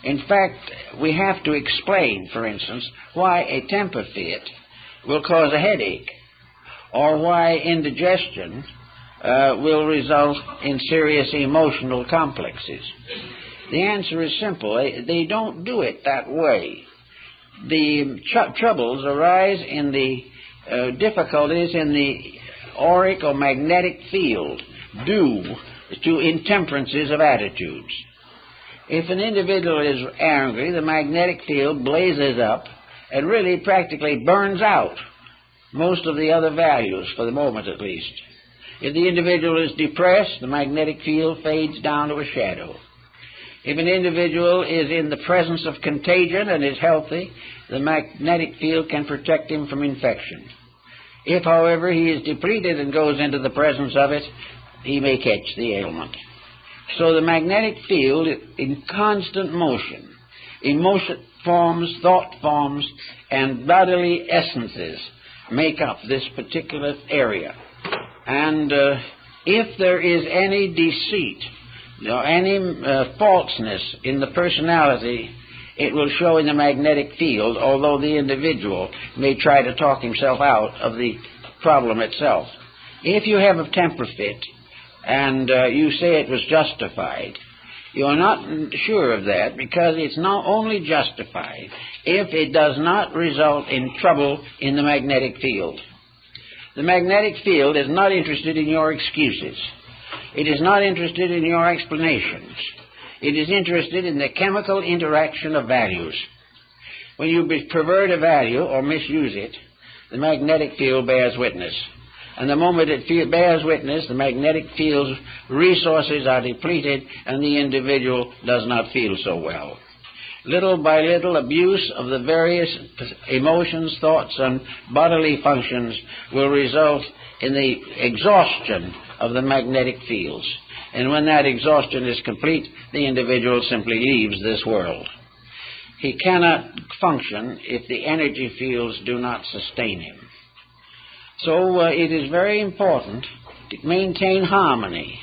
In fact, we have to explain, for instance, why a temper fit will cause a headache, or why indigestion will result in serious emotional complexes. The answer is simple. They don't do it that way. The troubles arise in the difficulties in the auric or magnetic field due to intemperances of attitudes. If an individual is angry, the magnetic field blazes up and really practically burns out most of the other values, for the moment at least. If the individual is depressed, the magnetic field fades down to a shadow. If an individual is in the presence of contagion and is healthy, the magnetic field can protect him from infection. If, however, he is depleted and goes into the presence of it, he may catch the ailment. So the magnetic field, in constant motion, emotion forms, thought forms, and bodily essences make up this particular area. And if there is any deceit, any falseness in the personality, it will show in the magnetic field, although the individual may try to talk himself out of the problem itself. If you have a temper fit and you say it was justified, you're not sure of that, because it's not only justified if it does not result in trouble in the magnetic field. The magnetic field is not interested in your excuses. It is not interested in your explanations. It is interested in the chemical interaction of values. When you pervert a value or misuse it, the magnetic field bears witness. And the moment it bears witness, the magnetic field's resources are depleted and the individual does not feel so well. Little by little, abuse of the various emotions, thoughts, and bodily functions will result in the exhaustion of the magnetic fields. And when that exhaustion is complete, the individual simply leaves this world. He cannot function if the energy fields do not sustain him. So it is very important to maintain harmony.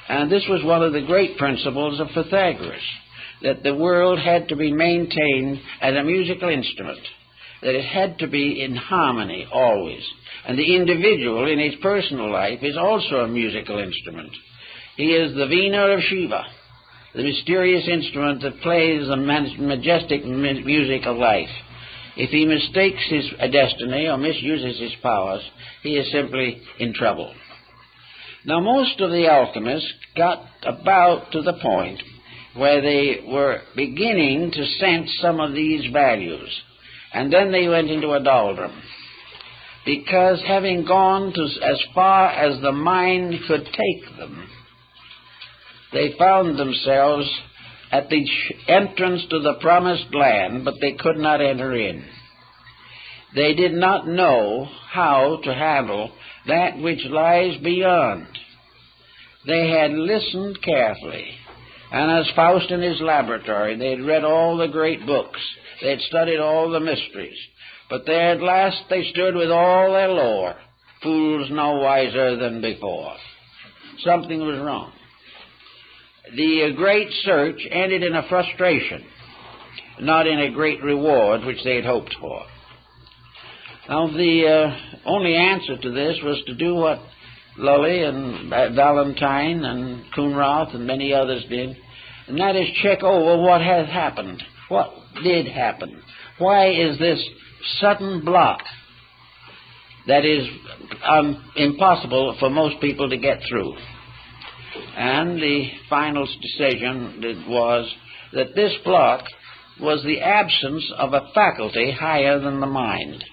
And this was one of the great principles of Pythagoras, that the world had to be maintained as a musical instrument, that it had to be in harmony always. And the individual in his personal life is also a musical instrument. He is the Veena of Shiva, the mysterious instrument that plays the majestic music of life. If he mistakes his destiny or misuses his powers, he is simply in trouble. Now, most of the alchemists got about to the point where they were beginning to sense some of these values, and then they went into a doldrum, because having gone to as far as the mind could take them, they found themselves at the entrance to the promised land, but they could not enter in. They did not know how to handle that which lies beyond. They had listened carefully, and as Faust in his laboratory, they had read all the great books, they had studied all the mysteries, but there at last they stood with all their lore, fools no wiser than before. Something was wrong. The great search ended in a frustration, not in a great reward which they had hoped for. Now, the only answer to this was to do what Lully and Valentine and Coonroth and many others did, and that is check over what has happened. What did happen? Why is this sudden block that is impossible for most people to get through? And the final decision was that this block was the absence of a faculty higher than the mind.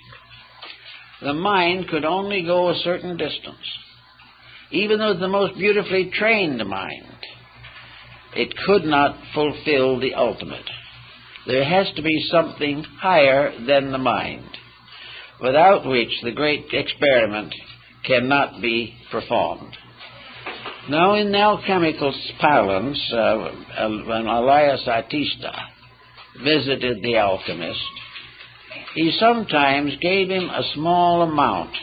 The mind could only go a certain distance. Even though the most beautifully trained mind, it could not fulfill the ultimate. There has to be something higher than the mind, without which the great experiment cannot be performed. Now, in alchemical parlance, when Elias Artista visited the alchemist, he sometimes gave him a small amount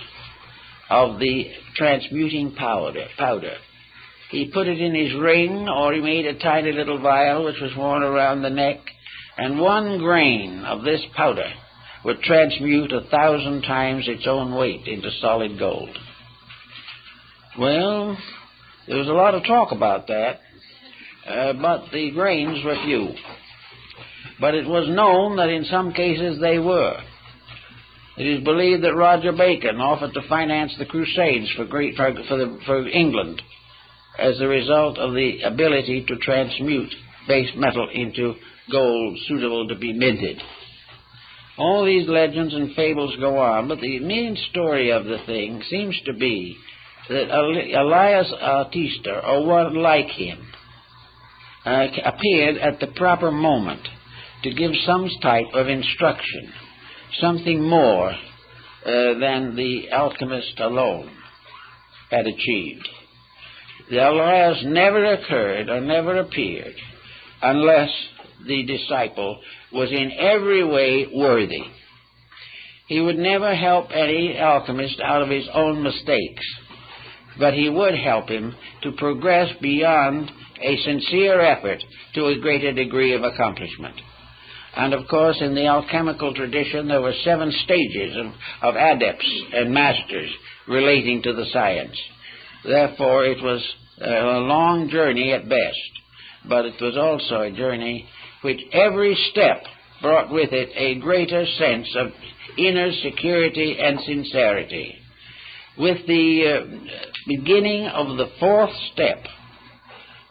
of the transmuting powder. He put it in his ring, or he made a tiny little vial which was worn around the neck, and 1 grain of this powder would transmute 1,000 times its own weight into solid gold. Well, there was a lot of talk about that, but the grains were few. But it was known that in some cases they were. It is believed that Roger Bacon offered to finance the Crusades for England as a result of the ability to transmute base metal into gold suitable to be minted. All these legends and fables go on, but the main story of the thing seems to be that Elias Artista, or one like him, appeared at the proper moment to give some type of instruction, something more than the alchemist alone had achieved. The Elias never occurred or never appeared unless the disciple was in every way worthy. He would never help any alchemist out of his own mistakes, but he would help him to progress beyond a sincere effort to a greater degree of accomplishment. And of course, in the alchemical tradition, there were 7 stages of adepts and masters relating to the science. Therefore, it was a long journey at best, but it was also a journey which every step brought with it a greater sense of inner security and sincerity. With the beginning of the 4th step,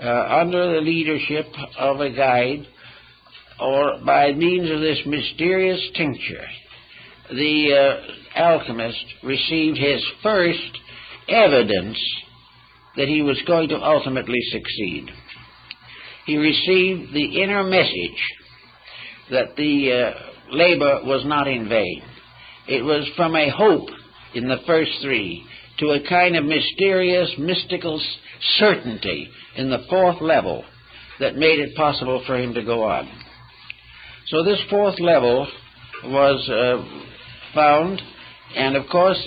under the leadership of a guide, or by means of this mysterious tincture, the alchemist received his first evidence that he was going to ultimately succeed. He received the inner message that the labor was not in vain. It was from a hope in the first 3 to a kind of mysterious, mystical certainty in the 4th level that made it possible for him to go on. So this 4th level was found, and of course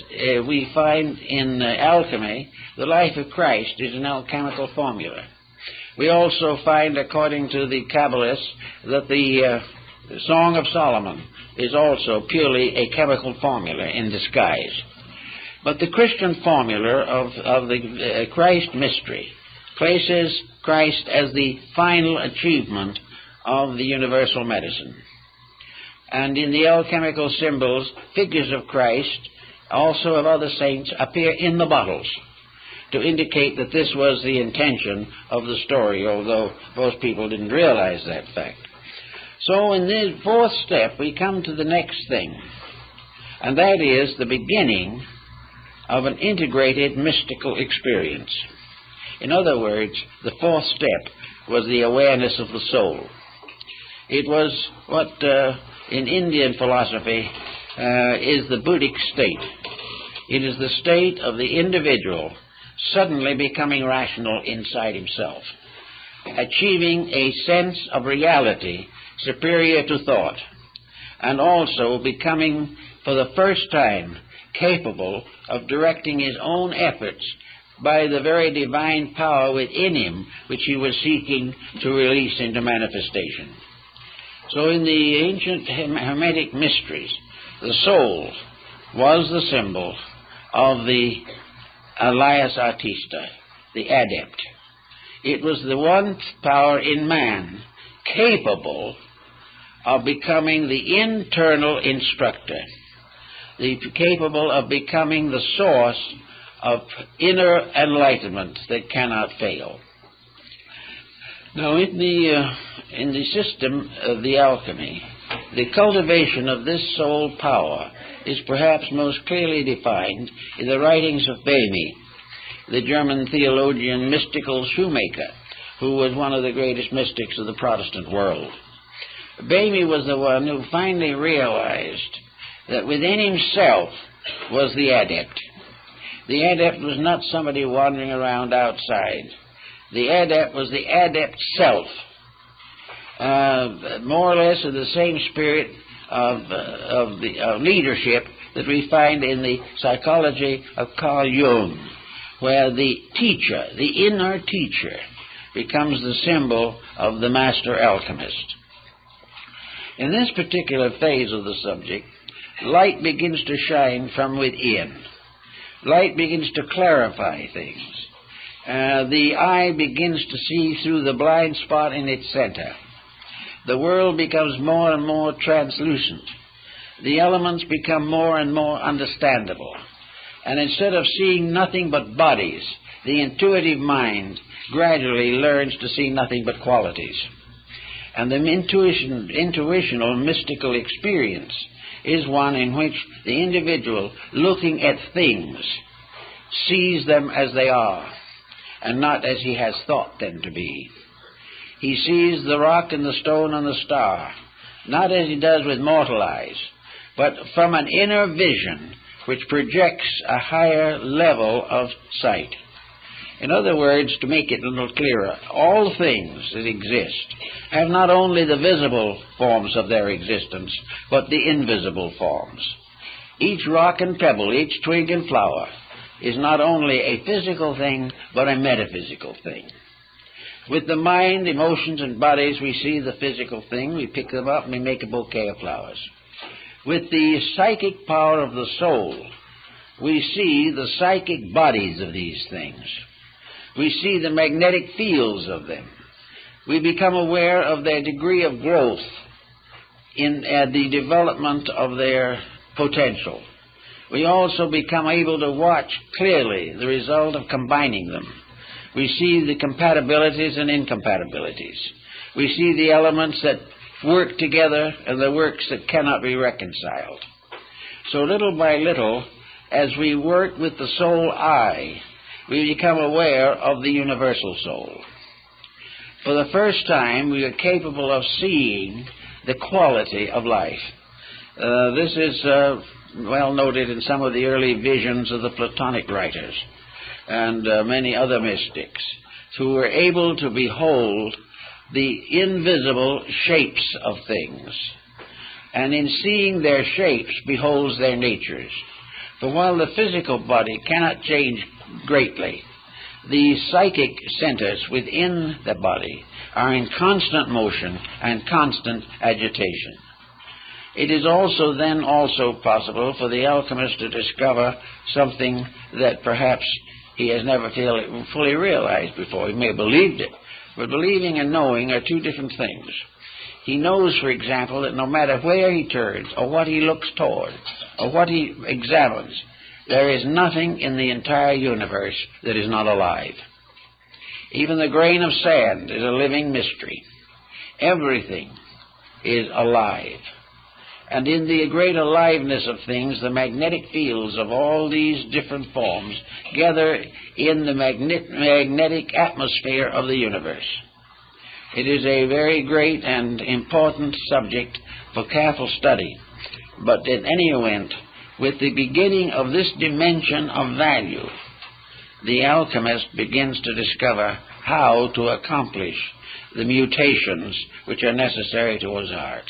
we find in alchemy the life of Christ is an alchemical formula. We also find, according to the Kabbalists, that the Song of Solomon is also purely a chemical formula in disguise. But the Christian formula of the Christ mystery places Christ as the final achievement of the universal medicine. And in the alchemical symbols, figures of Christ, also of other saints, appear in the bottles to indicate that this was the intention of the story, although most people didn't realize that fact. So in the 4th step, we come to the next thing, and that is the beginning of an integrated mystical experience. In other words, the 4th step was the awareness of the soul. It was what in Indian philosophy is the Buddhic state. It is the state of the individual suddenly becoming rational inside himself, achieving a sense of reality superior to thought, and also becoming for the first time capable of directing his own efforts by the very divine power within him which he was seeking to release into manifestation. So in the ancient Hermetic mysteries, the soul was the symbol of the alias artista, the adept. It was the one power in man capable of becoming the internal instructor, capable of becoming the source of inner enlightenment that cannot fail. Now, in the system of the alchemy, the cultivation of this soul power is perhaps most clearly defined in the writings of Bamy, the German theologian, mystical shoemaker, who was one of the greatest mystics of the Protestant world. Bamy was the one who finally realized that within himself was the adept. The adept was not somebody wandering around outside. The adept was the adept self, more or less of the same spirit of leadership that we find in the psychology of Carl Jung, where the teacher, the inner teacher, becomes the symbol of the master alchemist. In this particular phase of the subject, light begins to shine from within. Light begins to clarify things. The eye begins to see through the blind spot in its center. The world becomes more and more translucent. The elements become more and more understandable. And instead of seeing nothing but bodies, the intuitive mind gradually learns to see nothing but qualities. And the intuitional mystical experience is one in which the individual, looking at things, sees them as they are, and not as he has thought them to be. He sees the rock and the stone and the star, not as he does with mortal eyes, but from an inner vision which projects a higher level of sight. In other words, to make it a little clearer, all things that exist have not only the visible forms of their existence, but the invisible forms. Each rock and pebble, each twig and flower is not only a physical thing, but a metaphysical thing. With the mind, emotions, and bodies, we see the physical thing, we pick them up, and we make a bouquet of flowers. With the psychic power of the soul, we see the psychic bodies of these things. We see the magnetic fields of them. We become aware of their degree of growth in the development of their potential. We also become able to watch clearly the result of combining them. We see the compatibilities and incompatibilities. We see the elements that work together and the works that cannot be reconciled. So little by little, as we work with the soul eye, we become aware of the universal soul. For the first time, we are capable of seeing the quality of life. This is well noted in some of the early visions of the Platonic writers and many other mystics who were able to behold the invisible shapes of things, and in seeing their shapes beholds their natures. For while the physical body cannot change greatly, the psychic centers within the body are in constant motion and constant agitation. It is also then possible for the alchemist to discover something that perhaps he has never fully realized before. He may have believed it, but believing and knowing are two different things. He knows, for example, that no matter where he turns or what he looks toward or what he examines, there is nothing in the entire universe that is not alive. Even the grain of sand is a living mystery. Everything is alive. And in the great aliveness of things, the magnetic fields of all these different forms gather in the magnetic atmosphere of the universe. It is a very great and important subject for careful study. But in any event, with the beginning of this dimension of value, the alchemist begins to discover how to accomplish the mutations which are necessary to his art.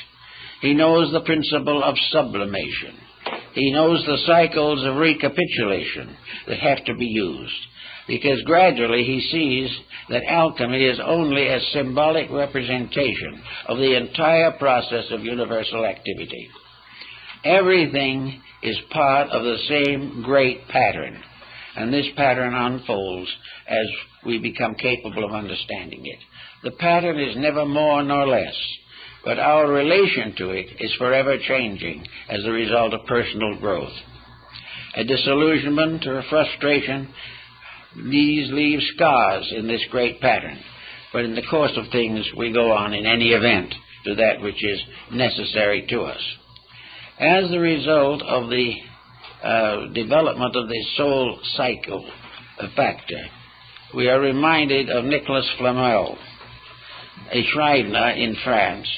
He knows the principle of sublimation. He knows the cycles of recapitulation that have to be used, because gradually he sees that alchemy is only a symbolic representation of the entire process of universal activity. Everything is part of the same great pattern. And this pattern unfolds as we become capable of understanding it. The pattern is never more nor less, but our relation to it is forever changing as a result of personal growth. A disillusionment or a frustration, these leave scars in this great pattern. But in the course of things, we go on in any event to that which is necessary to us. As a result of the development of the soul cycle factor, we are reminded of Nicolas Flamel, a Scrivener in France,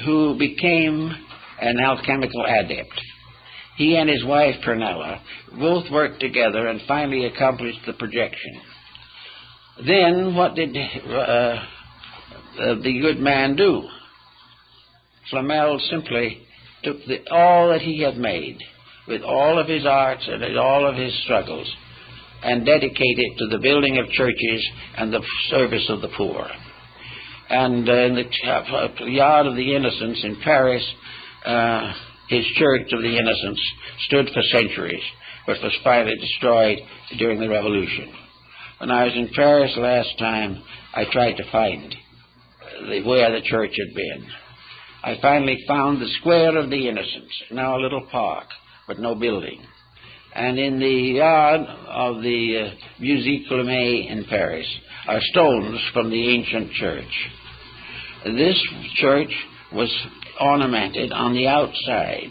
who became an alchemical adept. He and his wife, Pernella, both worked together and finally accomplished the projection. Then what did the good man do? Flamel simply took all that he had made, with all of his arts and all of his struggles, and dedicated it to the building of churches and the service of the poor. And in the Yard of the Innocents in Paris, his Church of the Innocents stood for centuries, but was finally destroyed during the Revolution. When I was in Paris last time, I tried to find where the church had been. I finally found the Square of the Innocents, now a little park, but no building. And in the yard of the Musée Clément in Paris are stones from the ancient church. This church was ornamented on the outside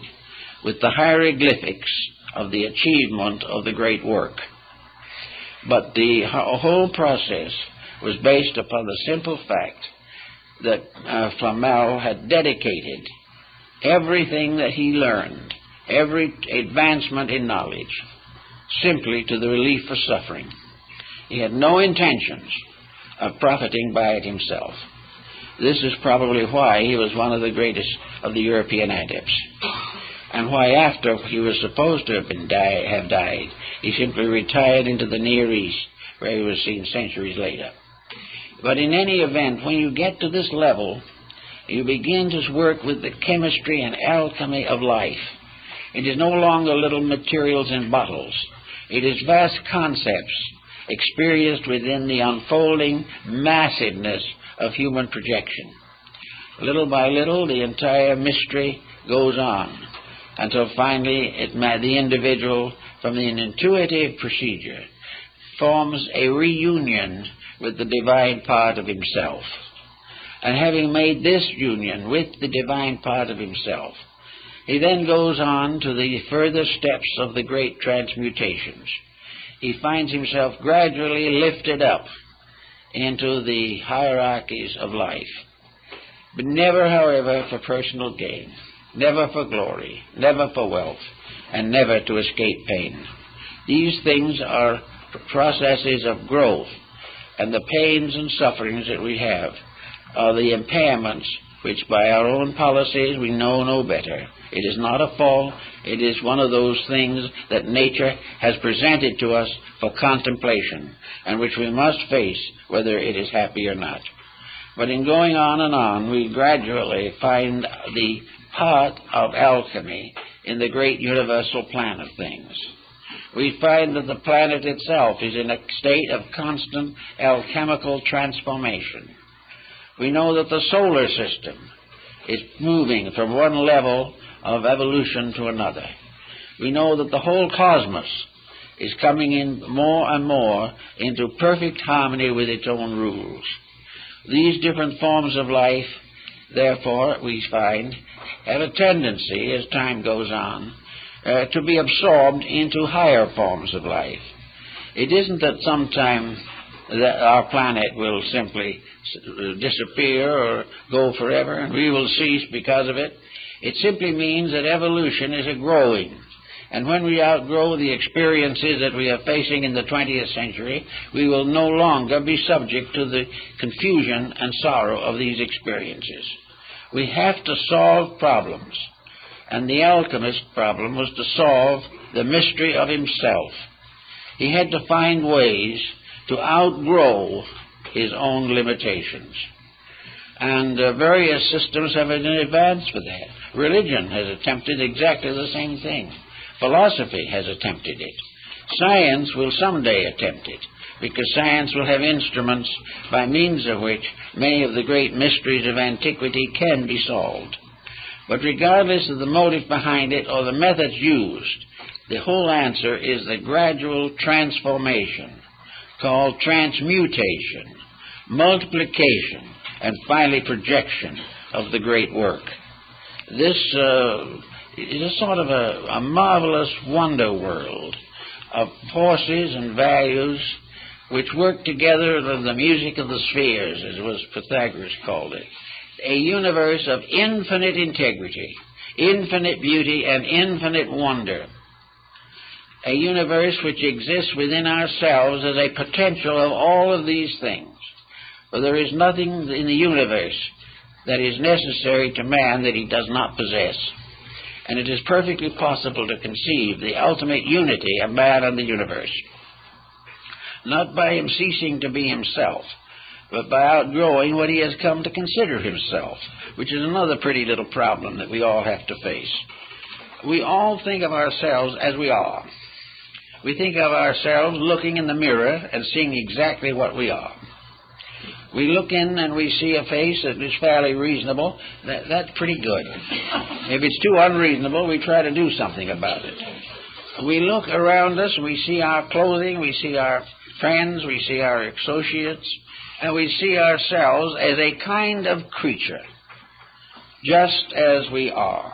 with the hieroglyphics of the achievement of the great work. But the whole process was based upon the simple fact that Flamel had dedicated everything that he learned, every advancement in knowledge, simply to the relief of suffering. He had no intentions of profiting by it himself. This is probably why he was one of the greatest of the European adepts, and why after he was supposed to have died, he simply retired into the Near East, where he was seen centuries later. But in any event, when you get to this level, you begin to work with the chemistry and alchemy of life. It is no longer little materials in bottles. It is vast concepts experienced within the unfolding massiveness of human projection. Little by little, the entire mystery goes on until finally the individual, from an intuitive procedure, forms a reunion with the divine part of himself. And having made this union with the divine part of himself, he then goes on to the further steps of the great transmutations. He finds himself gradually lifted up into the hierarchies of life, but never, however, for personal gain, never for glory, never for wealth, and never to escape pain. These things are processes of growth, and the pains and sufferings that we have are the impairments which by our own policies we know no better. It is not a fault. It is one of those things that nature has presented to us for contemplation, and which we must face whether it is happy or not. But in going on and on, we gradually find the part of alchemy in the great universal plan of things. We find that the planet itself is in a state of constant alchemical transformation. We know that the solar system is moving from one level of evolution to another. We know that the whole cosmos is coming in more and more into perfect harmony with its own rules. These different forms of life, therefore, we find, have a tendency, as time goes on, to be absorbed into higher forms of life. It isn't that sometime that our planet will simply disappear or go forever and we will cease because of it. It simply means that evolution is a growing. And when we outgrow the experiences that we are facing in the 20th century, we will no longer be subject to the confusion and sorrow of these experiences. We have to solve problems. And the alchemist's problem was to solve the mystery of himself. He had to find ways to outgrow his own limitations. And various systems have advanced for that. Religion has attempted exactly the same thing. Philosophy has attempted it. Science will someday attempt it, because science will have instruments by means of which many of the great mysteries of antiquity can be solved. But regardless of the motive behind it or the methods used, the whole answer is the gradual transformation, called transmutation, multiplication, and finally projection of the great work. This is a sort of a marvelous wonder world of forces and values which work together in the music of the spheres, as was Pythagoras called it. A universe of infinite integrity, infinite beauty, and infinite wonder. A universe which exists within ourselves as a potential of all of these things. For there is nothing in the universe that is necessary to man that he does not possess. And it is perfectly possible to conceive the ultimate unity of man and the universe, not by him ceasing to be himself, but by outgrowing what he has come to consider himself, which is another pretty little problem that we all have to face. We all think of ourselves as we are. We think of ourselves looking in the mirror and seeing exactly what we are. We look in and we see a face that is fairly reasonable. That's pretty good. If it's too unreasonable, we try to do something about it. We look around us, we see our clothing, we see our friends, we see our associates, and we see ourselves as a kind of creature, just as we are.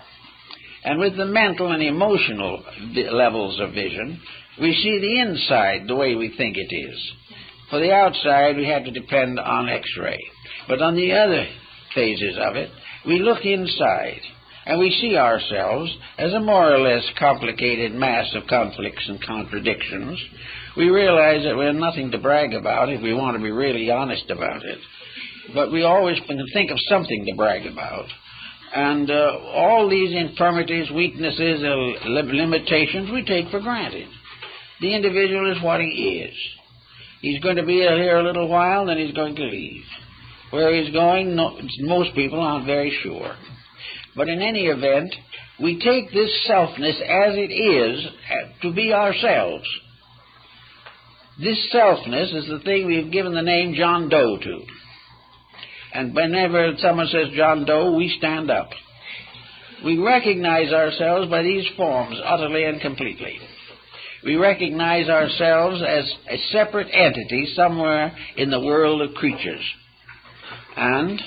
And with the mental and emotional levels of vision, we see the inside the way we think it is. For the outside, we have to depend on X-ray. But on the other phases of it, we look inside, and we see ourselves as a more or less complicated mass of conflicts and contradictions. We realize that we're nothing to brag about if we want to be really honest about it. But we always can think of something to brag about. And all these infirmities, weaknesses, limitations, we take for granted. The individual is what he is. He's going to be here a little while, then he's going to leave. Where he's going, most people aren't very sure. But in any event, we take this selfness as it is to be ourselves. This selfness is the thing we've given the name John Doe to. And whenever someone says John Doe, we stand up. We recognize ourselves by these forms utterly and completely. We recognize ourselves as a separate entity somewhere in the world of creatures. And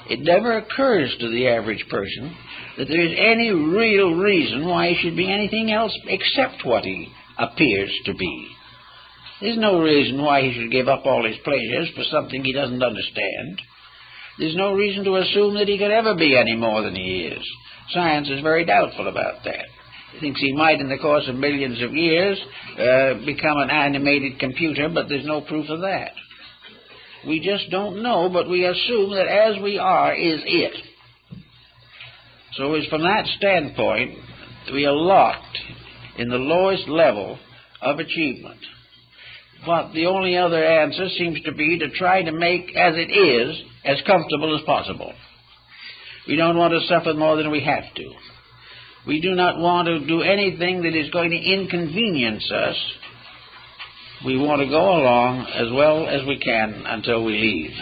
it never occurs to the average person that there is any real reason why he should be anything else except what he appears to be. There's no reason why he should give up all his pleasures for something he doesn't understand. There's no reason to assume that he could ever be any more than he is. Science is very doubtful about that. He thinks he might, in the course of millions of years, become an animated computer, but there's no proof of that. We just don't know, but we assume that as we are is it. So it's from that standpoint, we are locked in the lowest level of achievement. But the only other answer seems to be to try to make as it is as comfortable as possible. We don't want to suffer more than we have to. We do not want to do anything that is going to inconvenience us. We want to go along as well as we can until we leave.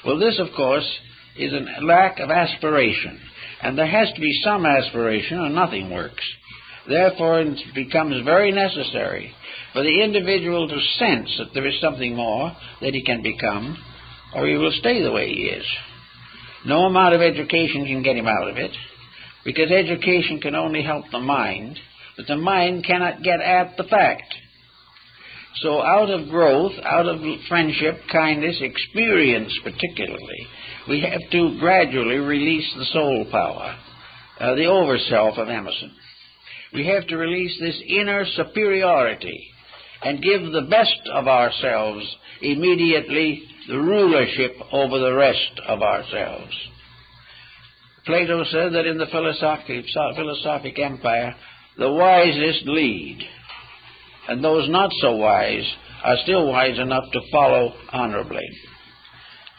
Well, this, of course, is a lack of aspiration. And there has to be some aspiration or nothing works. Therefore, it becomes very necessary for the individual to sense that there is something more that he can become, or he will stay the way he is. No amount of education can get him out of it, because education can only help the mind, but the mind cannot get at the fact. So out of growth, out of friendship, kindness, experience particularly, we have to gradually release the soul power, the over-self of Emerson. We have to release this inner superiority and give the best of ourselves immediately the rulership over the rest of ourselves. Plato said that in the philosophic empire, the wisest lead, and those not so wise are still wise enough to follow honorably.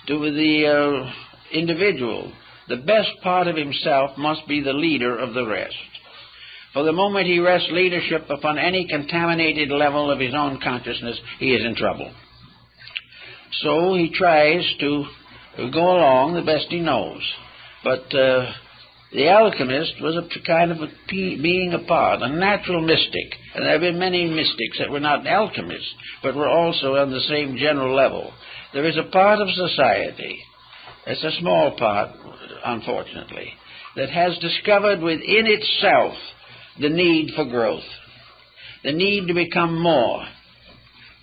To the individual, the best part of himself must be the leader of the rest. For the moment he rests leadership upon any contaminated level of his own consciousness, he is in trouble. So he tries to go along the best he knows. But the alchemist was a kind of a being apart, a natural mystic. And there have been many mystics that were not alchemists, but were also on the same general level. There is a part of society, it's a small part, unfortunately, that has discovered within itself the need for growth, the need to become more,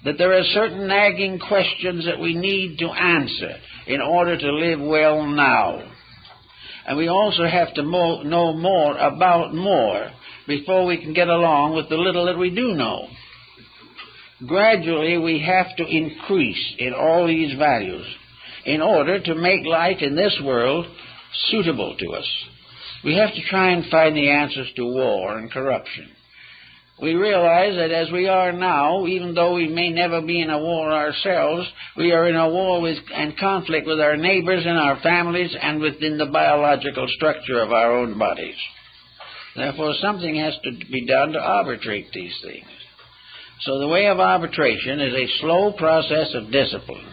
that there are certain nagging questions that we need to answer in order to live well now. And we also have to know more about more before we can get along with the little that we do know. Gradually, we have to increase in all these values in order to make life in this world suitable to us. We have to try and find the answers to war and corruption. We realize that as we are now, even though we may never be in a war ourselves, we are in a war and conflict with our neighbors and our families and within the biological structure of our own bodies. Therefore, something has to be done to arbitrate these things. So the way of arbitration is a slow process of discipline,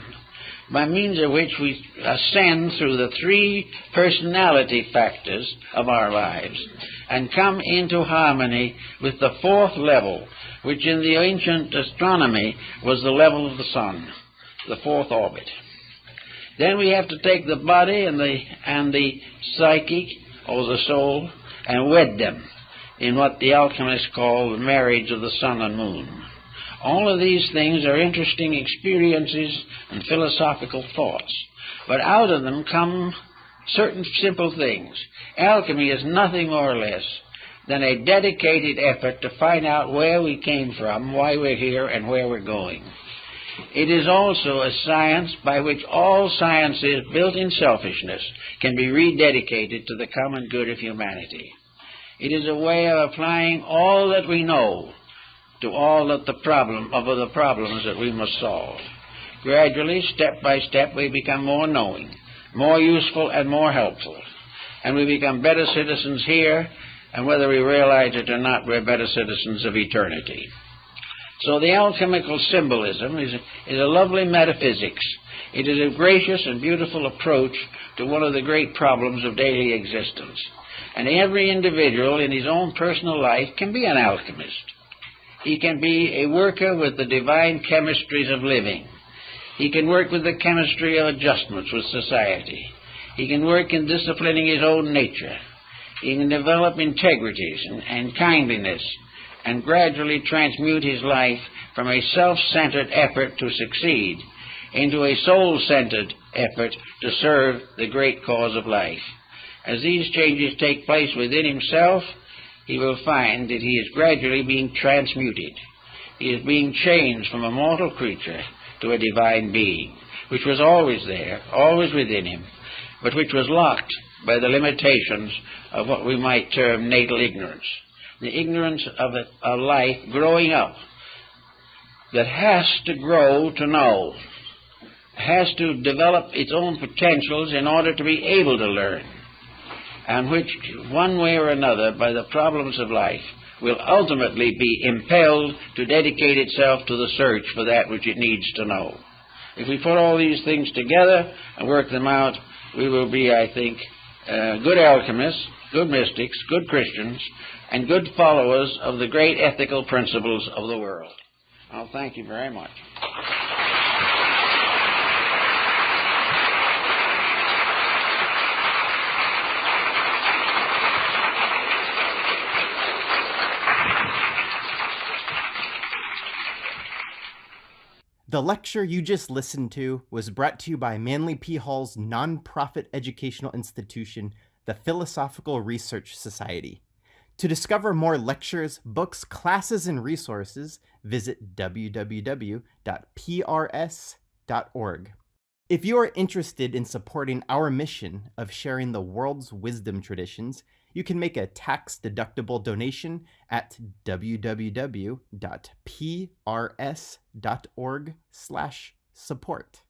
by means of which we ascend through the three personality factors of our lives and come into harmony with the fourth level, which in the ancient astronomy was the level of the sun, the fourth orbit. Then we have to take the body and the psychic, or the soul, and wed them in what the alchemists call the marriage of the sun and moon. All of these things are interesting experiences and philosophical thoughts, but out of them come certain simple things. Alchemy is nothing more or less than a dedicated effort to find out where we came from, why we're here, and where we're going. It is also a science by which all sciences built in selfishness can be rededicated to the common good of humanity. It is a way of applying all that we know to all of the problems that we must solve. Gradually, step by step, we become more knowing, more useful, and more helpful. And we become better citizens here, and whether we realize it or not, we're better citizens of eternity. So the alchemical symbolism is a lovely metaphysics. It is a gracious and beautiful approach to one of the great problems of daily existence. And every individual in his own personal life can be an alchemist. He can be a worker with the divine chemistries of living. He can work with the chemistry of adjustments with society. He can work in disciplining his own nature. He can develop integrities and kindliness and gradually transmute his life from a self-centered effort to succeed into a soul-centered effort to serve the great cause of life. As these changes take place within himself, he will find that he is gradually being transmuted. He is being changed from a mortal creature to a divine being, which was always there, always within him, but which was locked by the limitations of what we might term natal ignorance, the ignorance of a life growing up that has to grow to know, has to develop its own potentials in order to be able to learn, and which, one way or another, by the problems of life, will ultimately be impelled to dedicate itself to the search for that which it needs to know. If we put all these things together and work them out, we will be, I think, good alchemists, good mystics, good Christians, and good followers of the great ethical principles of the world. I'll thank you very much. The lecture you just listened to was brought to you by Manly P. Hall's nonprofit educational institution, the Philosophical Research Society. To discover more lectures, books, classes, and resources, visit www.prs.org. If you are interested in supporting our mission of sharing the world's wisdom traditions, you can make a tax-deductible donation at www.prs.org/support.